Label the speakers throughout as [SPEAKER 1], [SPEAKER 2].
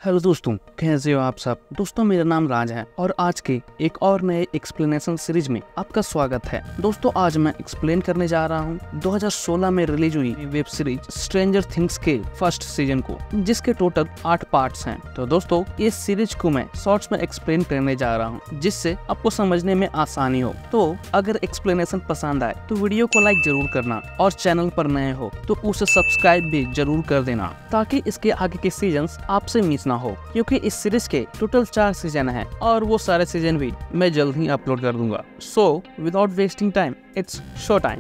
[SPEAKER 1] Hello दोस्तों, कैसे हो आप सब। दोस्तों मेरा नाम राज है और आज के एक और नए एक्सप्लेनेशन सीरीज में आपका स्वागत है। दोस्तों आज मैं एक्सप्लेन करने जा रहा हूं 2016 में रिलीज हुई वेब सीरीज स्ट्रेंजर थिंग्स के फर्स्ट सीजन को, जिसके टोटल 8 पार्ट्स हैं। तो दोस्तों इस सीरीज को मैं शॉर्ट्स में एक्सप्लेन करने जा रहा हूँ, जिससे आपको समझने में आसानी हो। तो अगर एक्सप्लेनेशन पसंद आए तो वीडियो को लाइक जरूर करना और चैनल पर नए हो तो उसे सब्सक्राइब भी जरूर कर देना, ताकि इसके आगे के सीजन आपसे मिस ना हो, क्योंकि इस सीरीज के टोटल 4 सीजन हैं और वो सारे सीजन भी मैं जल्द ही अपलोड कर दूंगा। So without wasting time, it's show time.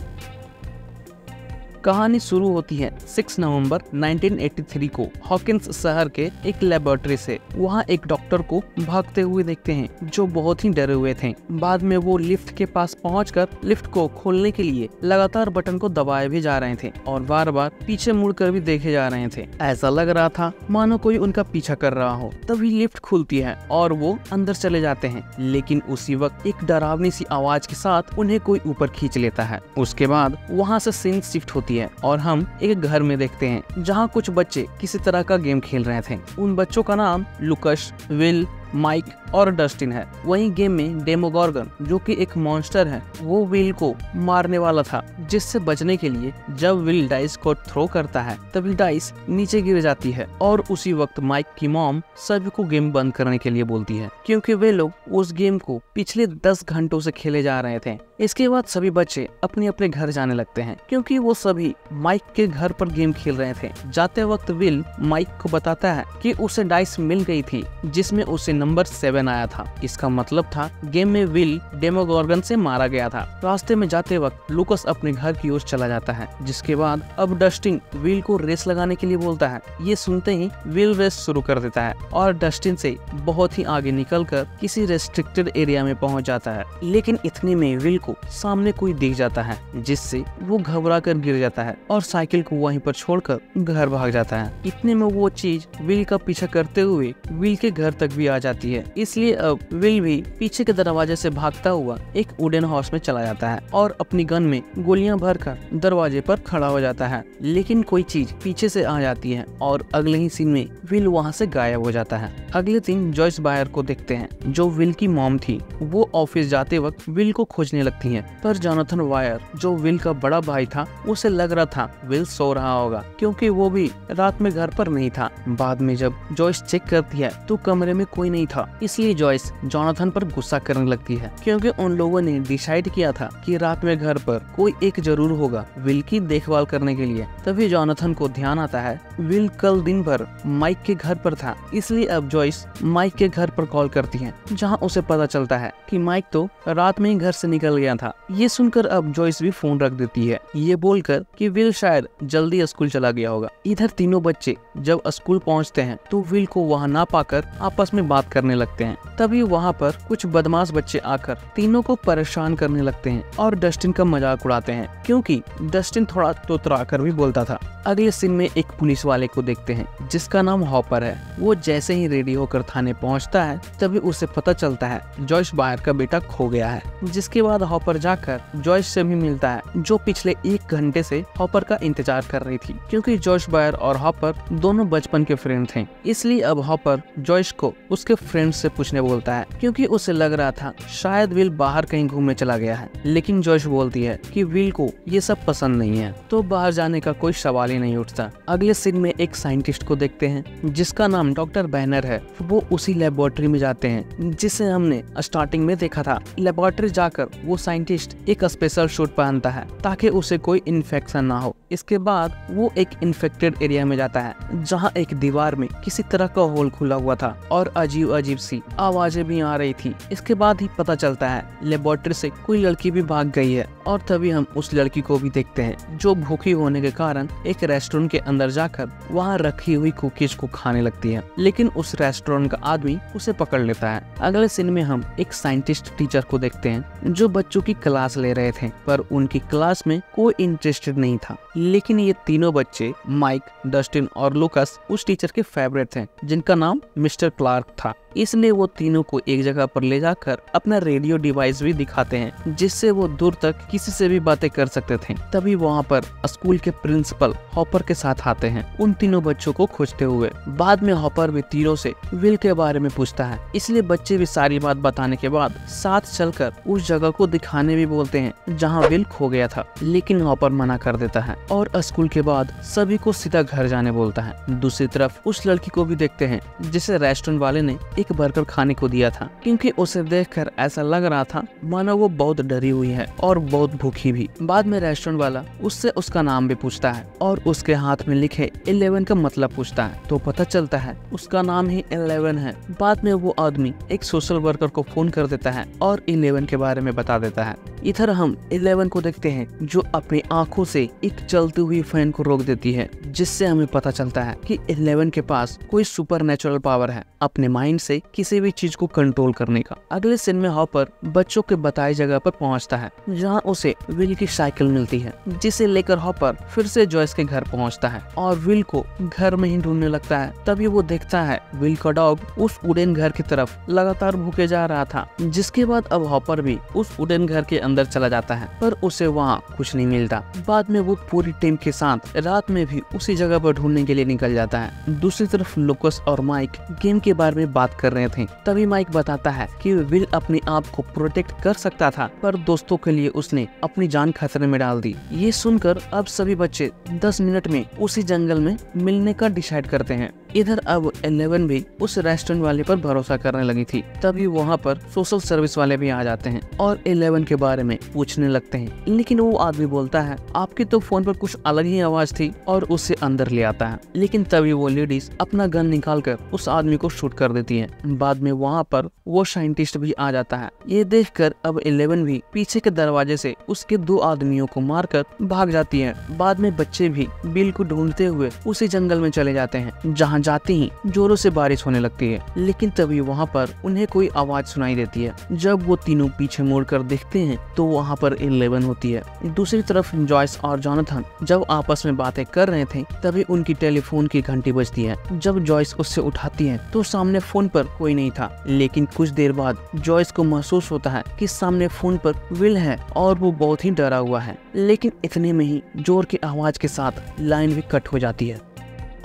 [SPEAKER 1] कहानी शुरू होती है 6 नवंबर 1983 को हॉकिंस शहर के एक लेबोरेटरी से। वहाँ एक डॉक्टर को भागते हुए देखते हैं जो बहुत ही डरे हुए थे। बाद में वो लिफ्ट के पास पहुंचकर लिफ्ट को खोलने के लिए लगातार बटन को दबाए भी जा रहे थे और बार बार पीछे मुड़कर भी देखे जा रहे थे। ऐसा लग रहा था मानो कोई उनका पीछा कर रहा हो। तभी लिफ्ट खुलती है और वो अंदर चले जाते हैं, लेकिन उसी वक्त एक डरावनी सी आवाज के साथ उन्हें कोई ऊपर खींच लेता है। उसके बाद वहाँ से सीन शिफ्ट होती है और हम एक घर में देखते हैं जहाँ कुछ बच्चे किसी तरह का गेम खेल रहे थे। उन बच्चों का नाम लुकस, विल, माइक और डस्टिन है। वहीं गेम में डेमोगोर्गन, जो कि एक मॉन्स्टर है, वो विल को मारने वाला था, जिससे बचने के लिए जब विल डाइस को थ्रो करता है तभी डाइस नीचे गिर जाती है और उसी वक्त माइक की मॉम सभी को गेम बंद करने के लिए बोलती है, क्योंकि वे लोग उस गेम को पिछले 10 घंटों से खेले जा रहे थे। इसके बाद सभी बच्चे अपने अपने घर जाने लगते हैं, क्योंकि वो सभी माइक के घर पर गेम खेल रहे थे। जाते वक्त विल माइक को बताता है कि उसे डाइस मिल गई थी जिसमें उसे नंबर 7 आया था। इसका मतलब था गेम में विल डेमोगोर्गन से मारा गया था। रास्ते में जाते वक्त लुकस अपने घर की ओर चला जाता है, जिसके बाद अब डस्टिन विल को रेस लगाने के लिए बोलता है। ये सुनते ही विल रेस शुरू कर देता है और डस्टिन से बहुत ही आगे निकलकर किसी रेस्ट्रिक्टेड एरिया में पहुंच जाता है। लेकिन इतने में विल को सामने कोई दिख जाता है, जिससे वो घबरा कर गिर जाता है और साइकिल को वहीं पर छोड़कर घर भाग जाता है। इतने में वो चीज विल का पीछा करते हुए विल के घर तक भी आ जाती है। इसलिए अब विल भी पीछे के दरवाजे से भागता हुआ एक वुडन हाउस में चला जाता है और अपनी गन में गोलियां भरकर दरवाजे पर खड़ा हो जाता है। लेकिन कोई चीज पीछे से आ जाती है और अगले ही सीन में विल वहां से गायब हो जाता है। अगले दिन जॉयस बायर को देखते हैं, जो विल की मॉम थी। वो ऑफिस जाते वक्त विल को खोजने लगती है, पर जोनाथन वायर, जो विल का बड़ा भाई था, उसे लग रहा था विल सो रहा होगा, क्योंकि वो भी रात में घर पर नहीं था। बाद में जब जॉयस चेक करती है तो कमरे में कोई नहीं था। इसलिए जॉयस जोनाथन पर गुस्सा करने लगती है, क्योंकि उन लोगों ने डिसाइड किया था कि रात में घर पर कोई एक जरूर होगा विल की देखभाल करने के लिए। तभी जोनाथन को ध्यान आता है विल कल दिन भर माइक के घर पर था। इसलिए अब जॉयस माइक के घर पर कॉल करती है, जहां उसे पता चलता है कि माइक तो रात में ही घर से निकल गया था। ये सुनकर अब जॉयस भी फोन रख देती है, ये बोलकर कि विल शायद जल्दी स्कूल चला गया होगा। इधर तीनों बच्चे जब स्कूल पहुंचते हैं तो विल को वहां ना पाकर आपस में बात करने लगते हैं। तभी वहां पर कुछ बदमाश बच्चे आकर तीनों को परेशान करने लगते हैं और डस्टिन का मजाक उड़ाते हैं, क्योंकि डस्टिन थोड़ा तोतरा कर भी बोलता था। अगले सीन में एक पुलिस वाले को देखते हैं, जिसका नाम हॉपर है। वो जैसे ही रेडी होकर थाने पहुंचता है तभी उसे पता चलता है जॉयस बायर का बेटा खो गया है। जिसके बाद हॉपर जाकर जॉयस से भी मिलता है, जो पिछले 1 घंटे से हॉपर का इंतजार कर रही थी, क्योंकि जॉयस बायर और हॉपर दोनों बचपन के फ्रेंड थे। इसलिए अब हॉपर जॉयस को उसके फ्रेंड से पूछने बोलता है, क्योंकि उसे लग रहा था शायद विल बाहर कहीं घूमने चला गया है। लेकिन जॉयस बोलती है कि विल को ये सब पसंद नहीं है, तो बाहर जाने का कोई सवाल ही नहीं उठता। अगले सीन में एक साइंटिस्ट को देखते हैं, जिसका नाम डॉक्टर बैनर है। वो उसी लेबोरेटरी में जाते हैं जिसे हमने स्टार्टिंग में देखा था। लेबोरेटरी जाकर वो साइंटिस्ट एक स्पेशल सूट पहनता है ताकि उसे कोई इन्फेक्शन ना हो। इसके बाद वो एक इन्फेक्टेड एरिया में जाता है, जहाँ एक दीवार में किसी तरह का होल खुला हुआ था और अजीब अजीब सी आवाजें भी आ रही थी। इसके बाद ही पता चलता है लेबोरेटरी से कोई लड़की भी भाग गई है और तभी हम उस लड़की को भी देखते हैं, जो भूखी होने के कारण एक रेस्टोरेंट के अंदर जाकर वहाँ रखी हुई कुकीज को खाने लगती है। लेकिन उस रेस्टोरेंट का आदमी उसे पकड़ लेता है। अगले सीन में हम एक साइंटिस्ट टीचर को देखते हैं, जो बच्चों की क्लास ले रहे थे, पर उनकी क्लास में कोई इंटरेस्टेड नहीं था। लेकिन ये तीनों बच्चे माइक, डस्टिन और लुकस उस टीचर के फेवरेट थे, जिनका नाम मिस्टर क्लार्क था। इसलिए वो तीनों को एक जगह पर ले जाकर अपना रेडियो डिवाइस भी दिखाते हैं, जिससे वो दूर तक किसी से भी बातें कर सकते थे। तभी वहाँ पर स्कूल के प्रिंसिपल हॉपर के साथ आते हैं, उन तीनों बच्चों को खोजते हुए। बाद में हॉपर भी तीनों से विल के बारे में पूछता है, इसलिए बच्चे भी सारी बात बताने के बाद साथ चलकर उस जगह को दिखाने भी बोलते हैं जहाँ विल खो गया था, लेकिन हॉपर मना कर देता है और स्कूल के बाद सभी को सीधा घर जाने बोलता है। दूसरी तरफ उस लड़की को भी देखते हैं जिसे रेस्टोरेंट वाले ने एक बर्गर खाने को दिया था, क्योंकि उसे देखकर ऐसा लग रहा था मानो वो बहुत डरी हुई है और बहुत भूखी भी। बाद में रेस्टोरेंट वाला उससे उसका नाम भी पूछता है और उसके हाथ में लिखे 11 का मतलब पूछता है, तो पता चलता है उसका नाम ही 11 है। बाद में वो आदमी एक सोशल वर्कर को फोन कर देता है और 11 के बारे में बता देता है। इधर हम 11 को देखते हैं जो अपनी आंखों से एक चलती हुई फैन को रोक देती है, जिससे हमें पता चलता है कि 11 के पास कोई सुपरनेचुरल पावर है अपने माइंड से किसी भी चीज को कंट्रोल करने का। अगले सीन में हॉपर बच्चों के बताई जगह पर पहुंचता है, जहां उसे विल की साइकिल मिलती है, जिसे लेकर हॉपर फिर से जॉयस के घर पहुंचता है और विल को घर में ही ढूंढने लगता है। तभी वो देखता है विल का डॉग उस वुडन घर की तरफ लगातार भूखे जा रहा था, जिसके बाद अब हॉपर भी उस वुडन घर के अंदर चला जाता है, पर उसे वहाँ कुछ नहीं मिलता। बाद में वो पूरी टीम के साथ रात में भी उसी जगह पर ढूंढने के लिए निकल जाता है। दूसरी तरफ लुकस और माइक गेम के बारे में बात कर रहे थे। तभी माइक बताता है कि विल अपने आप को प्रोटेक्ट कर सकता था, पर दोस्तों के लिए उसने अपनी जान खतरे में डाल दी। ये सुनकर अब सभी बच्चे 10 मिनट में उसी जंगल में मिलने का डिसाइड करते हैं। इधर अब 11 भी उस रेस्टोरेंट वाले पर भरोसा करने लगी थी। तभी वहाँ पर सोशल सर्विस वाले भी आ जाते हैं और 11 के बारे में पूछने लगते हैं, लेकिन वो आदमी बोलता है आपकी तो फोन पर कुछ अलग ही आवाज थी और उसे अंदर ले आता है। लेकिन तभी वो लेडीज अपना गन निकालकर उस आदमी को शूट कर देती है। बाद में वहाँ पर वो साइंटिस्ट भी आ जाता है। ये देखकर अब 11 भी पीछे के दरवाजे से उसके 2 आदमियों को मारकर भाग जाती है। बाद में बच्चे भी बिल को ढूंढते हुए उसी जंगल में चले जाते हैं, जहाँ जाते ही जोरों से बारिश होने लगती है। लेकिन तभी वहाँ पर उन्हें कोई आवाज सुनाई देती है। जब वो तीनों पीछे मुड़कर देखते हैं तो वहाँ पर 11 होती है। दूसरी तरफ जॉयस और जॉनथन जब आपस में बातें कर रहे थे, तभी उनकी टेलीफोन की घंटी बजती है। जब जॉयस उससे उठाती है तो सामने फोन पर कोई नहीं था, लेकिन कुछ देर बाद जॉयस को महसूस होता है कि सामने फोन पर विल है और वो बहुत ही डरा हुआ है। लेकिन इतने में ही जोर की आवाज के साथ लाइन भी कट हो जाती है।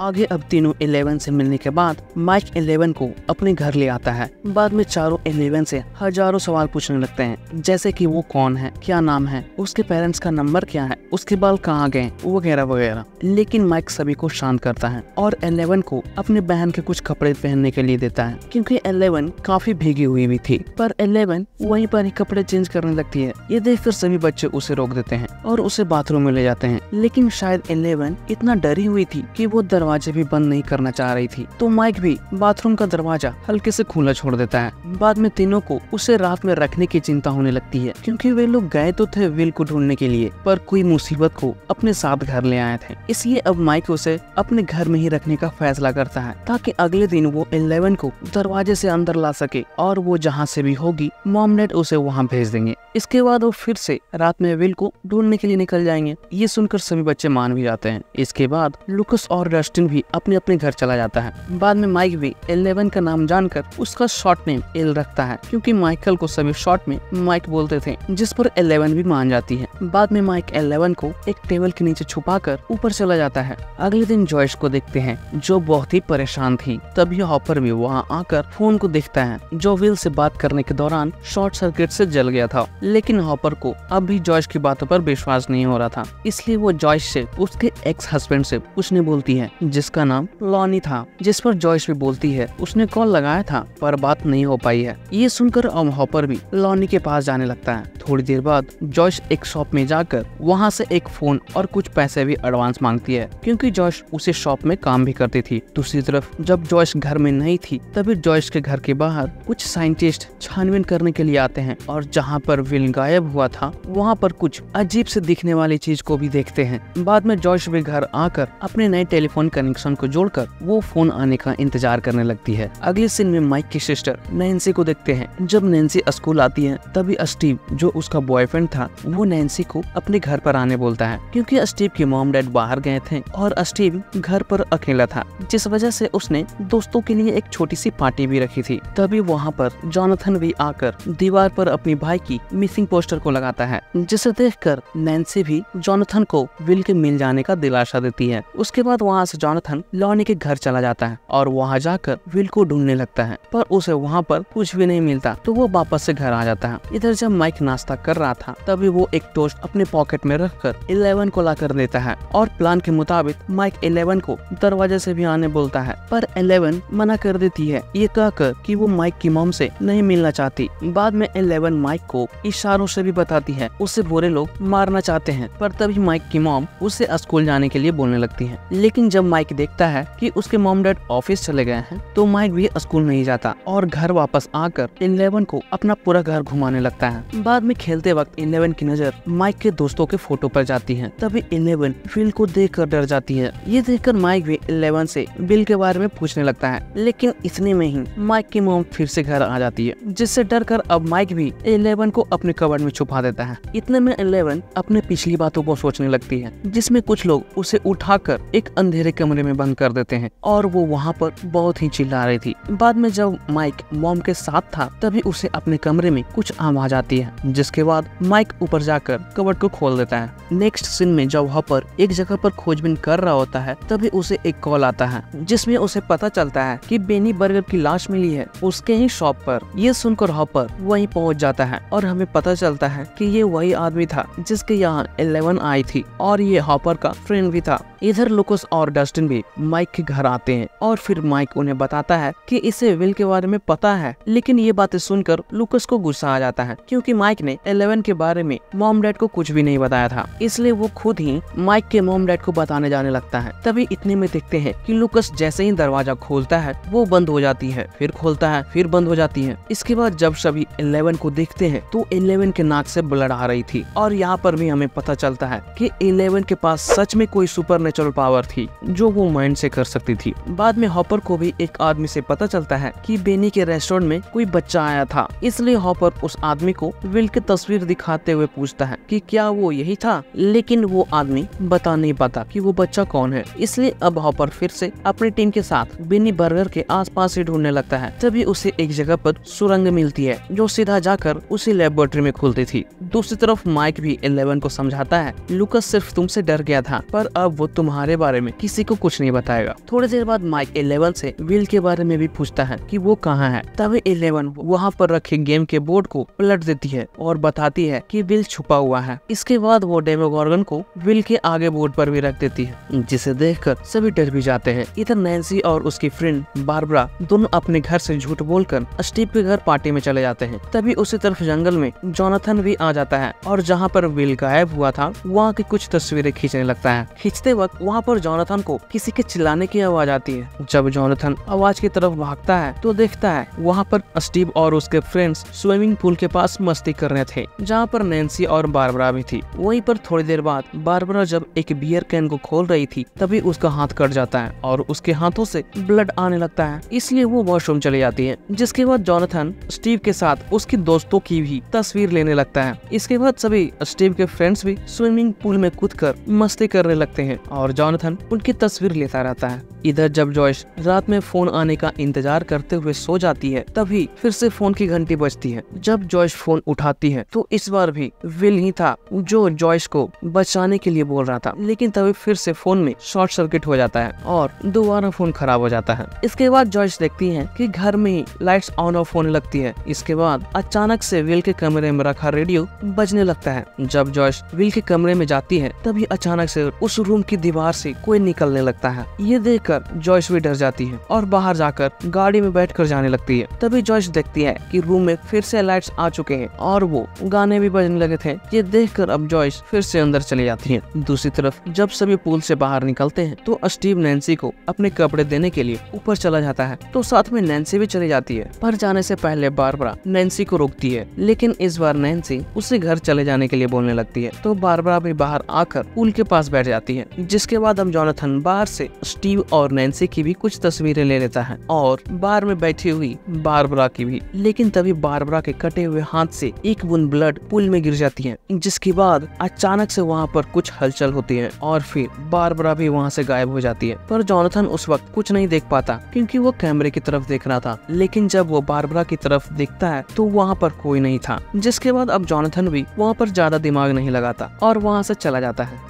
[SPEAKER 1] आगे अब तीनों 11 से मिलने के बाद माइक 11 को अपने घर ले आता है। बाद में चारों 11 से हजारों सवाल पूछने लगते हैं, जैसे कि वो कौन है, क्या नाम है, उसके पेरेंट्स का नंबर क्या है, उसके बाल कहाँ गए, वगैरह वगैरह। लेकिन माइक सभी को शांत करता है और 11 को अपने बहन के कुछ कपड़े पहनने के लिए देता है, क्योंकि 11 काफी भीगी हुई भी थी। पर 11 वहीं पर ही कपड़े चेंज करने लगती है। ये देखकर सभी बच्चे उसे रोक देते हैं और उसे बाथरूम में ले जाते हैं। लेकिन शायद 11 इतना डरी हुई थी कि वो दरवाजे भी बंद नहीं करना चाह रही थी, तो माइक भी बाथरूम का दरवाजा हल्के से खुला छोड़ देता है। बाद में तीनों को उसे रात में रखने की चिंता होने लगती है, क्योंकि वे लोग गए तो थे विल को ढूंढने के लिए, पर कोई मुसीबत को अपने साथ घर ले आए थे। इसलिए अब माइक उसे अपने घर में ही रखने का फैसला करता है, ताकि अगले दिन वो 11 को दरवाजे से अंदर ला सके और वो जहाँ से भी होगी मॉम डैड उसे वहाँ भेज देंगे। इसके बाद वो फिर से रात में विल को ढूंढने के लिए निकल जाएंगे। ये सुनकर सभी बच्चे मान भी जाते हैं। इसके बाद लुकस और डस्टिन भी अपने अपने घर चला जाता है। बाद में माइक भी 11 का नाम जानकर उसका शॉर्ट नेम एल रखता है, क्योंकि माइकल को सभी शॉर्ट में माइक बोलते थे, जिस पर 11 भी मान जाती है। बाद में माइक 11 को एक टेबल के नीचे छुपाकर ऊपर चला जाता है। अगले दिन जॉयस को देखते हैं, जो बहुत ही परेशान थी। तभी हॉपर भी वहाँ आकर फोन को देखता है, जो विल से बात करने के दौरान शॉर्ट सर्किट से जल गया था। लेकिन हॉपर को अब भी जॉयस की बातों पर विश्वास नहीं हो रहा था, इसलिए वो जॉयस से उसके एक्स हस्बैंड से पूछने बोलती है, जिसका नाम लॉनी था। जिस पर जॉयस भी बोलती है उसने कॉल लगाया था पर बात नहीं हो पाई है। ये सुनकर अब हॉपर भी लॉनी के पास जाने लगता है। थोड़ी देर बाद जॉयस एक शॉप में जाकर वहाँ से एक फोन और कुछ पैसे भी एडवांस मांगती है, क्योंकि जॉयस उसे शॉप में काम भी करती थी। दूसरी तरफ जब जॉयस घर में नहीं थी, तभी जॉयस के घर के बाहर कुछ साइंटिस्ट छानबीन करने के लिए आते हैं और जहाँ पर विल गायब हुआ था वहाँ पर कुछ अजीब से दिखने वाली चीज को भी देखते हैं। बाद में जॉयस भी घर आकर अपने नए टेलीफोन कनेक्शन को जोड़कर वो फोन आने का इंतजार करने लगती है। अगले सीन में माइक की सिस्टर नैन्सी को देखते हैं। जब नैन्सी स्कूल आती है तभी स्टीव जो उसका बॉयफ्रेंड था वो नैन्सी को अपने घर पर आने बोलता है, क्योंकि स्टीव के मॉम डैड बाहर गए थे और स्टीव घर पर अकेला था, जिस वजह से उसने दोस्तों के लिए एक छोटी सी पार्टी भी रखी थी। तभी वहाँ पर जोनाथन भी आकर दीवार पर अपनी भाई की मिसिंग पोस्टर को लगाता है, जिसे देखकर नैन्सी भी जोनाथन को विल के मिल जाने का दिलासा देती है। उसके बाद वहाँ से जोनाथन लॉनी के घर चला जाता है और वहाँ जाकर विल को ढूंढने लगता है, पर उसे वहाँ पर कुछ भी नहीं मिलता तो वो वापस से घर आ जाता है। इधर जब माइक नाश्ता कर रहा था तभी वो एक टोस्ट अपने पॉकेट में रखकर 11 को ला कर देता है और प्लान के मुताबिक माइक 11 को दरवाजे से भी आने बोलता है, पर 11 मना कर देती है, ये कहकर कि वो माइक की मॉम से नहीं मिलना चाहती। बाद में 11 माइक को इशारों से भी बताती है उसे बुरे लोग मारना चाहते हैं, पर तभी माइक की मॉम उसे स्कूल जाने के लिए बोलने लगती है। लेकिन जब माइक देखता है कि उसके मॉम डैड ऑफिस चले गए हैं तो माइक भी स्कूल नहीं जाता और घर वापस आकर 11 को अपना पूरा घर घुमाने लगता है। बाद में खेलते वक्त 11 की नजर माइक के दोस्तों के फोटो पर जाती है, तभी 11 विल को देखकर डर जाती है। ये देखकर माइक भी 11 से विल के बारे में पूछने लगता है, लेकिन इतने में ही माइक की मॉम फिर से घर आ जाती है, जिससे डरकर अब माइक भी 11 को अपने कबर्ड में छुपा देता है। इतने में 11 अपने पिछली बातों को सोचने लगती है, जिसमें कुछ लोग उसे उठाकर एक अंधेरे कमरे में बंद कर देते हैं और वो वहाँ पर बहुत ही चिल्ला रही थी। बाद में जब माइक मॉम के साथ था तभी उसे अपने कमरे में कुछ आवाज आती है, जिसके बाद माइक ऊपर जाकर कबर्ड को खोल देता है। नेक्स्ट सीन में जब हॉपर एक जगह पर खोजबीन कर रहा होता है तभी उसे एक कॉल आता है, जिसमें उसे पता चलता है कि बेनी बर्गर की लाश मिली है उसके ही शॉप पर। ये सुनकर हॉपर वहीं पहुंच जाता है और हमें पता चलता है कि ये वही आदमी था जिसके यहाँ 11 आई थी और ये हॉपर का फ्रेंड भी था। इधर लुकस और डस्टिन भी माइक के घर आते हैं और फिर माइक उन्हें बताता है कि इसे विल के बारे में पता है, लेकिन ये बातें सुनकर लुकस को गुस्सा आ जाता है, क्योंकि माइक ने 11 के बारे में मॉम डैड को कुछ भी नहीं बताया था, इसलिए वो खुद ही माइक के मॉम डैड को बताने जाने लगता है। तभी इतने में देखते हैं कि लुकस जैसे ही दरवाजा खोलता है वो बंद हो जाती है, फिर खोलता है फिर बंद हो जाती है। इसके बाद जब सभी 11 को देखते हैं तो 11 के नाक से ब्लड आ रही थी और यहाँ पर भी हमें पता चलता है कि 11 के पास सच में कोई सुपरनेचुरल पावर थी जो वो माइंड से कर सकती थी। बाद में हॉपर को भी एक आदमी से पता चलता है कि बेनी के रेस्टोरेंट में कोई बच्चा आया था, इसलिए हॉपर उस आदमी को विल की तस्वीर दिखाते हुए पूछता है कि क्या वो यही था, लेकिन वो आदमी बता नहीं पाता कि वो बच्चा कौन है। इसलिए अब हॉपर फिर से अपनी टीम के साथ बेनी बर्गर के आसपास ही ढूंढने लगता है। तभी उसे एक जगह पर सुरंग मिलती है जो सीधा जाकर उसी लेबोरेटरी में खुलती थी। दूसरी तरफ माइक भी 11 को समझाता है, लुकस सिर्फ तुमसे डर गया था, पर अब वो तुम्हारे बारे में किसी को कुछ नहीं बताएगा। थोड़ी देर बाद माइक 11 से विल के बारे में भी पूछता है कि वो कहाँ है। तभी 11 वहाँ पर रखे गेम के बोर्ड को पलट देती है और बताती है कि विल छुपा हुआ है। इसके बाद वो डेमोगोर्गन को विल के आगे बोर्ड पर भी रख देती है, जिसे देखकर सभी डर भी जाते हैं। इधर नैन्सी और उसकी फ्रेंड बारबरा दोनों अपने घर से झूठ बोलकर स्टीव के घर पार्टी में चले जाते हैं। तभी उसी तरफ जंगल में जोनाथन भी आ जाता है और जहाँ पर विल गायब हुआ था वहाँ की कुछ तस्वीरें खींचने लगता है। खींचते वक्त वहाँ पर जोनाथन को किसी के चिल्लाने की आवाज आती है। जब जोनाथन आवाज की तरफ भागता है तो देखता है वहाँ पर स्टीव और उसके फ्रेंड्स स्विमिंग पूल के पास मस्ती कर रहे थे, जहाँ पर नैन्सी और बारबरा भी थी। वहीं पर थोड़ी देर बाद बारबरा जब एक बियर कैन को खोल रही थी तभी उसका हाथ कट जाता है और उसके हाथों से ब्लड आने लगता है, इसलिए वो वॉशरूम चली जाती है। जिसके बाद जोनाथन स्टीव के साथ उसके दोस्तों की भी तस्वीर लेने लगता है। इसके बाद सभी स्टीव के फ्रेंड्स भी स्विमिंग पूल में कूदकर मस्ती करने लगते हैं और जोनाथन उनकी तस्वीर लेता रहता है। इधर जब जॉयस रात में फोन आने का इंतजार करते हुए सो जाती है तभी फिर से फोन की घंटी बजती है। जब जॉयस फोन उठाती है तो इस बार भी विल ही था जो जॉयस को बचाने के लिए बोल रहा था, लेकिन तभी फिर से फोन में शॉर्ट सर्किट हो जाता है और दोबारा फोन खराब हो जाता है। इसके बाद जॉयस देखती है कि घर में ही लाइट्स ऑन ऑफ होने लगती है। इसके बाद अचानक से विल के कमरे में रखा रेडियो बजने लगता है। जब जॉयस विल के कमरे में जाती है तभी अचानक से उस रूम की दीवार से कोई निकलने लगता है। ये देखकर जॉयस भी डर जाती है और बाहर जाकर गाड़ी में बैठकर जाने लगती है। तभी जॉयस देखती है कि रूम में फिर से लाइट्स आ चुके हैं और वो गाने भी बजने लगे थे। ये देखकर अब जॉयस फिर से अंदर चली जाती है। दूसरी तरफ जब सभी पूल से बाहर निकलते हैं तो स्टीव नैन्सी को अपने कपड़े देने के लिए ऊपर चला जाता है, तो साथ में नैन्सी भी चली जाती है। पर जाने से पहले बारबरा नैन्सी को रोकती है, लेकिन लेकिन इस बार नैन्सी उसे घर चले जाने के लिए बोलने लगती है। तो बारबरा भी बाहर आकर पूल के पास बैठ जाती है। जिसके बाद अब जोनाथन बाहर से स्टीव और नैन्सी की भी कुछ तस्वीरें ले लेता है और बार में बैठी हुई बारबरा की भी। लेकिन तभी बारबरा के कटे हुए हाथ से एक बूंद ब्लड पूल में गिर जाती है। जिसके बाद अचानक से वहाँ पर कुछ हलचल होती है और फिर बारबरा भी वहाँ से गायब हो जाती है। पर जोनाथन उस वक्त कुछ नहीं देख पाता क्योंकि वो कैमरे की तरफ देख रहा था। लेकिन जब वो बारबरा की तरफ देखता है तो वहाँ पर कोई नहीं था। जिसके बाद अब जोनाथन भी वहाँ पर ज्यादा दिमाग नहीं लगाता और वहाँ से चला जाता है।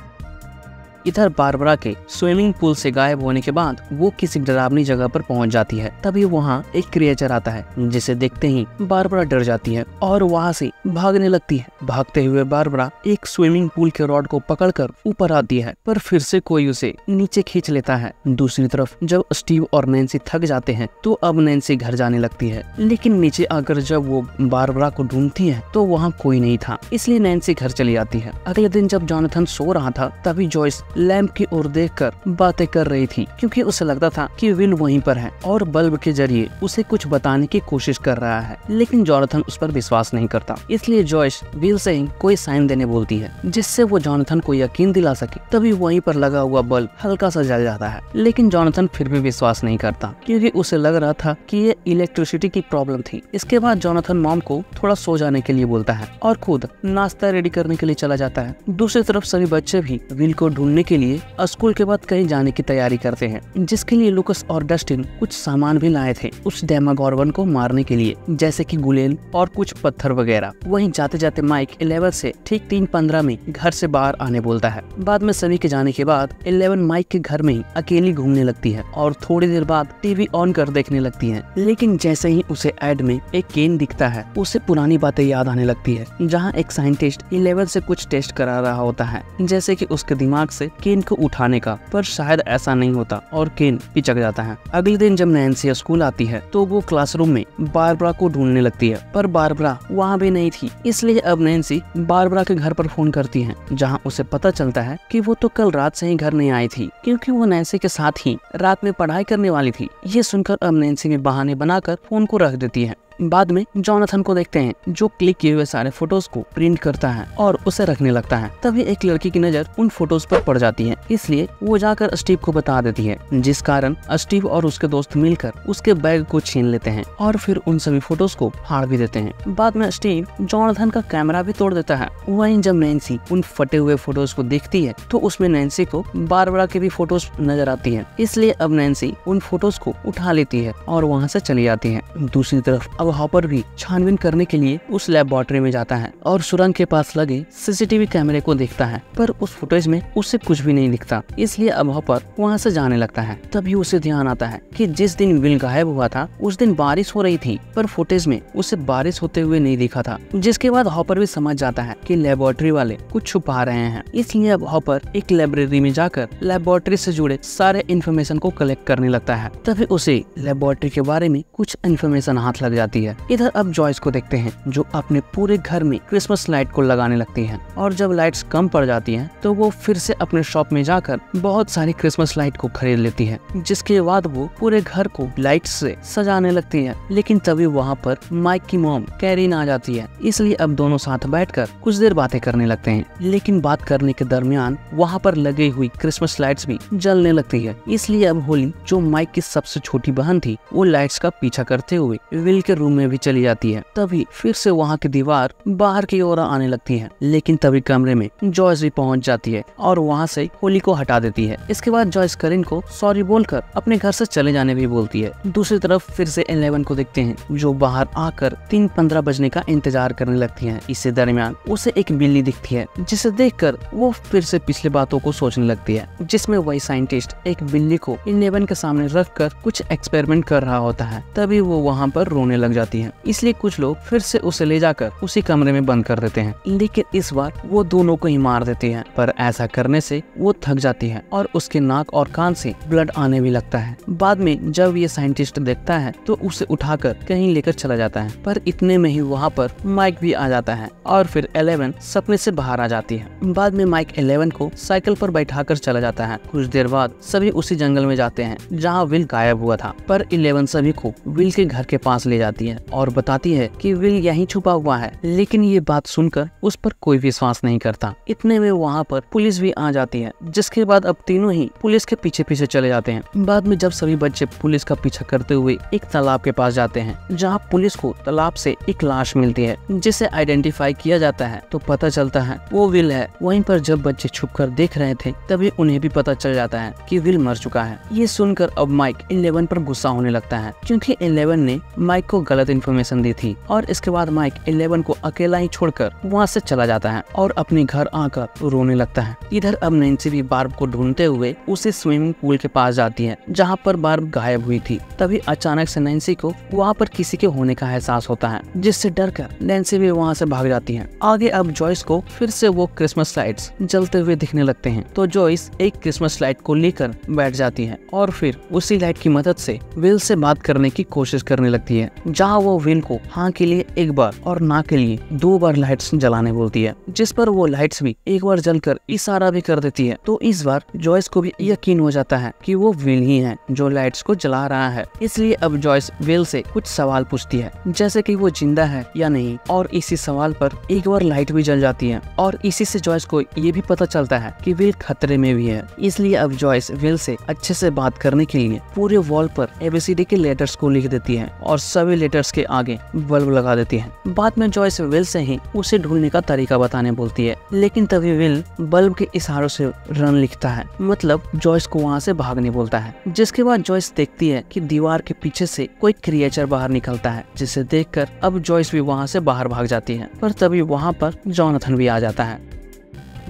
[SPEAKER 1] इधर बारबरा के स्विमिंग पूल से गायब होने के बाद वो किसी डरावनी जगह पर पहुंच जाती है। तभी वहाँ एक क्रिएचर आता है जिसे देखते ही बारबरा डर जाती है और वहाँ से भागने लगती है। भागते हुए बारबरा एक स्विमिंग पूल के रॉड को पकड़कर ऊपर आती है, पर फिर से कोई उसे नीचे खींच लेता है। दूसरी तरफ जब स्टीव और नैन्सी थक जाते हैं तो अब नैन्सी घर जाने लगती है। लेकिन नीचे आकर जब वो बारबरा को ढूंढती है तो वहाँ कोई नहीं था, इसलिए नैन्सी घर चली जाती है। अगले दिन जब जोनाथन सो रहा था तभी जॉयस लैंप की ओर देखकर बातें कर रही थी क्योंकि उसे लगता था कि विल वहीं पर है और बल्ब के जरिए उसे कुछ बताने की कोशिश कर रहा है। लेकिन जोनाथन उस पर विश्वास नहीं करता, इसलिए जॉयस विल से ही कोई साइन देने बोलती है जिससे वो जोनाथन को यकीन दिला सके। तभी वहीं पर लगा हुआ बल्ब हल्का सा जल जाता है। लेकिन जोनाथन फिर भी विश्वास नहीं करता क्योंकि उसे लग रहा था कि ये इलेक्ट्रिसिटी की प्रॉब्लम थी। इसके बाद जोनाथन मॉम को थोड़ा सो जाने के लिए बोलता है और खुद नाश्ता रेडी करने के लिए चला जाता है। दूसरी तरफ सभी बच्चे भी विल को ढूंढने के लिए स्कूल के बाद कहीं जाने की तैयारी करते हैं, जिसके लिए लुकस और डस्टिन कुछ सामान भी लाए थे उस डेमागोर्गन को मारने के लिए, जैसे कि गुलेल और कुछ पत्थर वगैरह। वहीं जाते जाते माइक 11 से ठीक 3:15 में घर से बाहर आने बोलता है। बाद में सभी के जाने के बाद 11 माइक के घर में ही अकेली घूमने लगती है और थोड़ी देर बाद टीवी ऑन कर देखने लगती है। लेकिन जैसे ही उसे एड में एक केन दिखता है उसे पुरानी बातें याद आने लगती है, जहाँ एक साइंटिस्ट 11 से कुछ टेस्ट करा रहा होता है, जैसे कि उसके दिमाग से केन को उठाने का, पर शायद ऐसा नहीं होता और केन पिचक जाता है। अगले दिन जब नैन्सी स्कूल आती है तो वो क्लासरूम में बारबरा को ढूंढने लगती है, पर बारबरा वहाँ भी नहीं थी। इसलिए अब नैन्सी बारबरा के घर पर फोन करती है, जहाँ उसे पता चलता है कि वो तो कल रात से ही घर नहीं आई थी क्योंकि वो नैन्सी के साथ ही रात में पढ़ाई करने वाली थी। ये सुनकर अब नैन्सी में बहाने बनाकर फोन को रख देती है। बाद में जोनाथन को देखते हैं जो क्लिक किए हुए सारे फोटोज को प्रिंट करता है और उसे रखने लगता है। तभी एक लड़की की नजर उन फोटोज पर पड़ जाती है, इसलिए वो जाकर स्टीव को बता देती है, जिस कारण स्टीव और उसके दोस्त मिलकर उसके बैग को छीन लेते हैं और फिर उन सभी फोटोज को फाड़ भी देते हैं। बाद में स्टीव जोनाथन का कैमरा भी तोड़ देता है। वहीं जब नैन्सी उन फटे हुए फोटोज को देखती है तो उसमें नैन्सी को बारबरा की भी फोटोज नजर आती है, इसलिए अब नैन्सी उन फोटोज को उठा लेती है और वहाँ से चली जाती है। दूसरी तरफ अब हॉपर भी छानबीन करने के लिए उस लैबोरेटरी में जाता है और सुरंग के पास लगे सीसीटीवी कैमरे को देखता है, पर उस फुटेज में उसे कुछ भी नहीं दिखता, इसलिए अब हॉपर वहाँ से जाने लगता है। तभी उसे ध्यान आता है कि जिस दिन विल गायब हुआ था उस दिन बारिश हो रही थी, पर फुटेज में उसे बारिश होते हुए नहीं दिखा था। जिसके बाद हॉपर भी समझ जाता है कि लैबोरेटरी वाले कुछ छुपा रहे हैं, इसलिए अब हॉपर एक लाइब्रेरी में जाकर लैबोरेटरी से जुड़े सारे इन्फॉर्मेशन को कलेक्ट करने लगता है। तभी उसे लैबोरेटरी के बारे में कुछ इन्फॉर्मेशन हाथ लग जाती है। इधर अब जॉयस को देखते हैं जो अपने पूरे घर में क्रिसमस लाइट को लगाने लगती है और जब लाइट्स कम पड़ जाती हैं तो वो फिर से अपने शॉप में जाकर बहुत सारी क्रिसमस लाइट को खरीद लेती है, जिसके बाद वो पूरे घर को लाइट से सजाने लगती है। लेकिन तभी वहाँ पर माइक की मॉम कैरीन आ जाती है, इसलिए अब दोनों साथ बैठकर कुछ देर बातें करने लगते हैं। लेकिन बात करने के दरमियान वहाँ पर लगी हुई क्रिसमस लाइट्स भी जलने लगती है, इसलिए अब होली जो माइक की सबसे छोटी बहन थी वो लाइट्स का पीछा करते हुए विल के रूम में भी चली जाती है। तभी फिर से वहाँ की दीवार बाहर की ओर आने लगती है, लेकिन तभी कमरे में जॉयस भी पहुँच जाती है और वहाँ से होली को हटा देती है। इसके बाद जॉयस करीन को सॉरी बोलकर अपने घर से चले जाने भी बोलती है। दूसरी तरफ फिर से 11 को देखते हैं जो बाहर आकर 3:15 बजने का इंतजार करने लगती है। इसी दरमियान उसे एक बिल्ली दिखती है, जिसे देखकर वो फिर से पिछली बातों को सोचने लगती है, जिसमें वही साइंटिस्ट एक बिल्ली को 11 के सामने रखकर कुछ एक्सपेरिमेंट कर रहा होता है। तभी वो वहाँ पर रोने लग जाती है, इसलिए कुछ लोग फिर से उसे ले जाकर उसी कमरे में बंद कर देते हैं। लेकिन इस बार वो दोनों को ही मार देते हैं, पर ऐसा करने से वो थक जाती है और उसके नाक और कान से ब्लड आने भी लगता है। बाद में जब ये साइंटिस्ट देखता है तो उसे उठाकर कहीं लेकर चला जाता है, पर इतने में ही वहाँ पर माइक भी आ जाता है और फिर 11 सपने से बाहर आ जाती है। बाद में माइक 11 को साइकिल पर बैठाकर चला जाता है। कुछ देर बाद सभी उसी जंगल में जाते हैं जहाँ विल गायब हुआ था, पर 11 सभी को विल के घर के पास ले जाती है। जाती है और बताती है कि विल यहीं छुपा हुआ है, लेकिन ये बात सुनकर उस पर कोई विश्वास नहीं करता। इतने में वहाँ पर पुलिस भी आ जाती है, जिसके बाद अब तीनों ही पुलिस के पीछे पीछे चले जाते हैं। बाद में जब सभी बच्चे पुलिस का पीछा करते हुए एक तालाब के पास जाते हैं, जहाँ पुलिस को तालाब से एक लाश मिलती है, जिसे आइडेंटिफाई किया जाता है तो पता चलता है वो विल है। वहीं पर जब बच्चे छुपकर देख रहे थे तभी उन्हें भी पता चल जाता है कि विल मर चुका है। ये सुनकर अब माइक 11 पर गुस्सा होने लगता है, क्योंकि 11 ने माइक को गलत इन्फॉर्मेशन दी थी। और इसके बाद माइक 11 को अकेला ही छोड़कर वहाँ से चला जाता है और अपने घर आकर रोने लगता है। इधर अब नैन्सी भी बार्ब को ढूंढते हुए उसी स्विमिंग पूल के पास जाती है जहाँ पर बार्ब गायब हुई थी। तभी अचानक से नैन्सी को वहाँ पर किसी के होने का एहसास होता है, जिससे डरकर नैन्सी भी वहाँ से भाग जाती है। आगे अब जॉयस को फिर से वो क्रिसमस लाइट्स जलते हुए दिखने लगते हैं, तो जॉयस एक क्रिसमस लाइट को लेकर बैठ जाती है और फिर उसी लाइट की मदद से विल से बात करने की कोशिश करने लगती है, जहाँ वो विल को हाँ के लिए एक बार और ना के लिए 2 बार लाइट्स जलाने बोलती है, जिस पर वो लाइट्स भी एक बार जलकर इशारा भी कर देती है। तो इस बार जॉयस को भी यकीन हो जाता है कि वो विल ही है जो लाइट्स को जला रहा है। इसलिए अब जॉयस विल से कुछ सवाल पूछती है, जैसे कि वो जिंदा है या नहीं, और इसी सवाल पर एक बार लाइट भी जल जाती है और इसी से जॉयस को ये भी पता चलता है कि विल खतरे में भी है। इसलिए अब जॉयस विल से अच्छे से बात करने के लिए पूरे वॉल पर ABCD के लेटर्स को लिख देती है और सभी लेटर्स के आगे बल्ब लगा देती है। बाद में जॉयस विल से ही उसे ढूंढने का तरीका बताने बोलती है, लेकिन तभी विल बल्ब के इशारों से रन लिखता है, मतलब जॉयस को वहाँ से भागने बोलता है। जिसके बाद जॉयस देखती है कि दीवार के पीछे से कोई क्रिएचर बाहर निकलता है, जिसे देखकर अब जॉयस भी वहाँ से बाहर भाग जाती है। पर तभी वहाँ पर जोनाथन भी आ जाता है।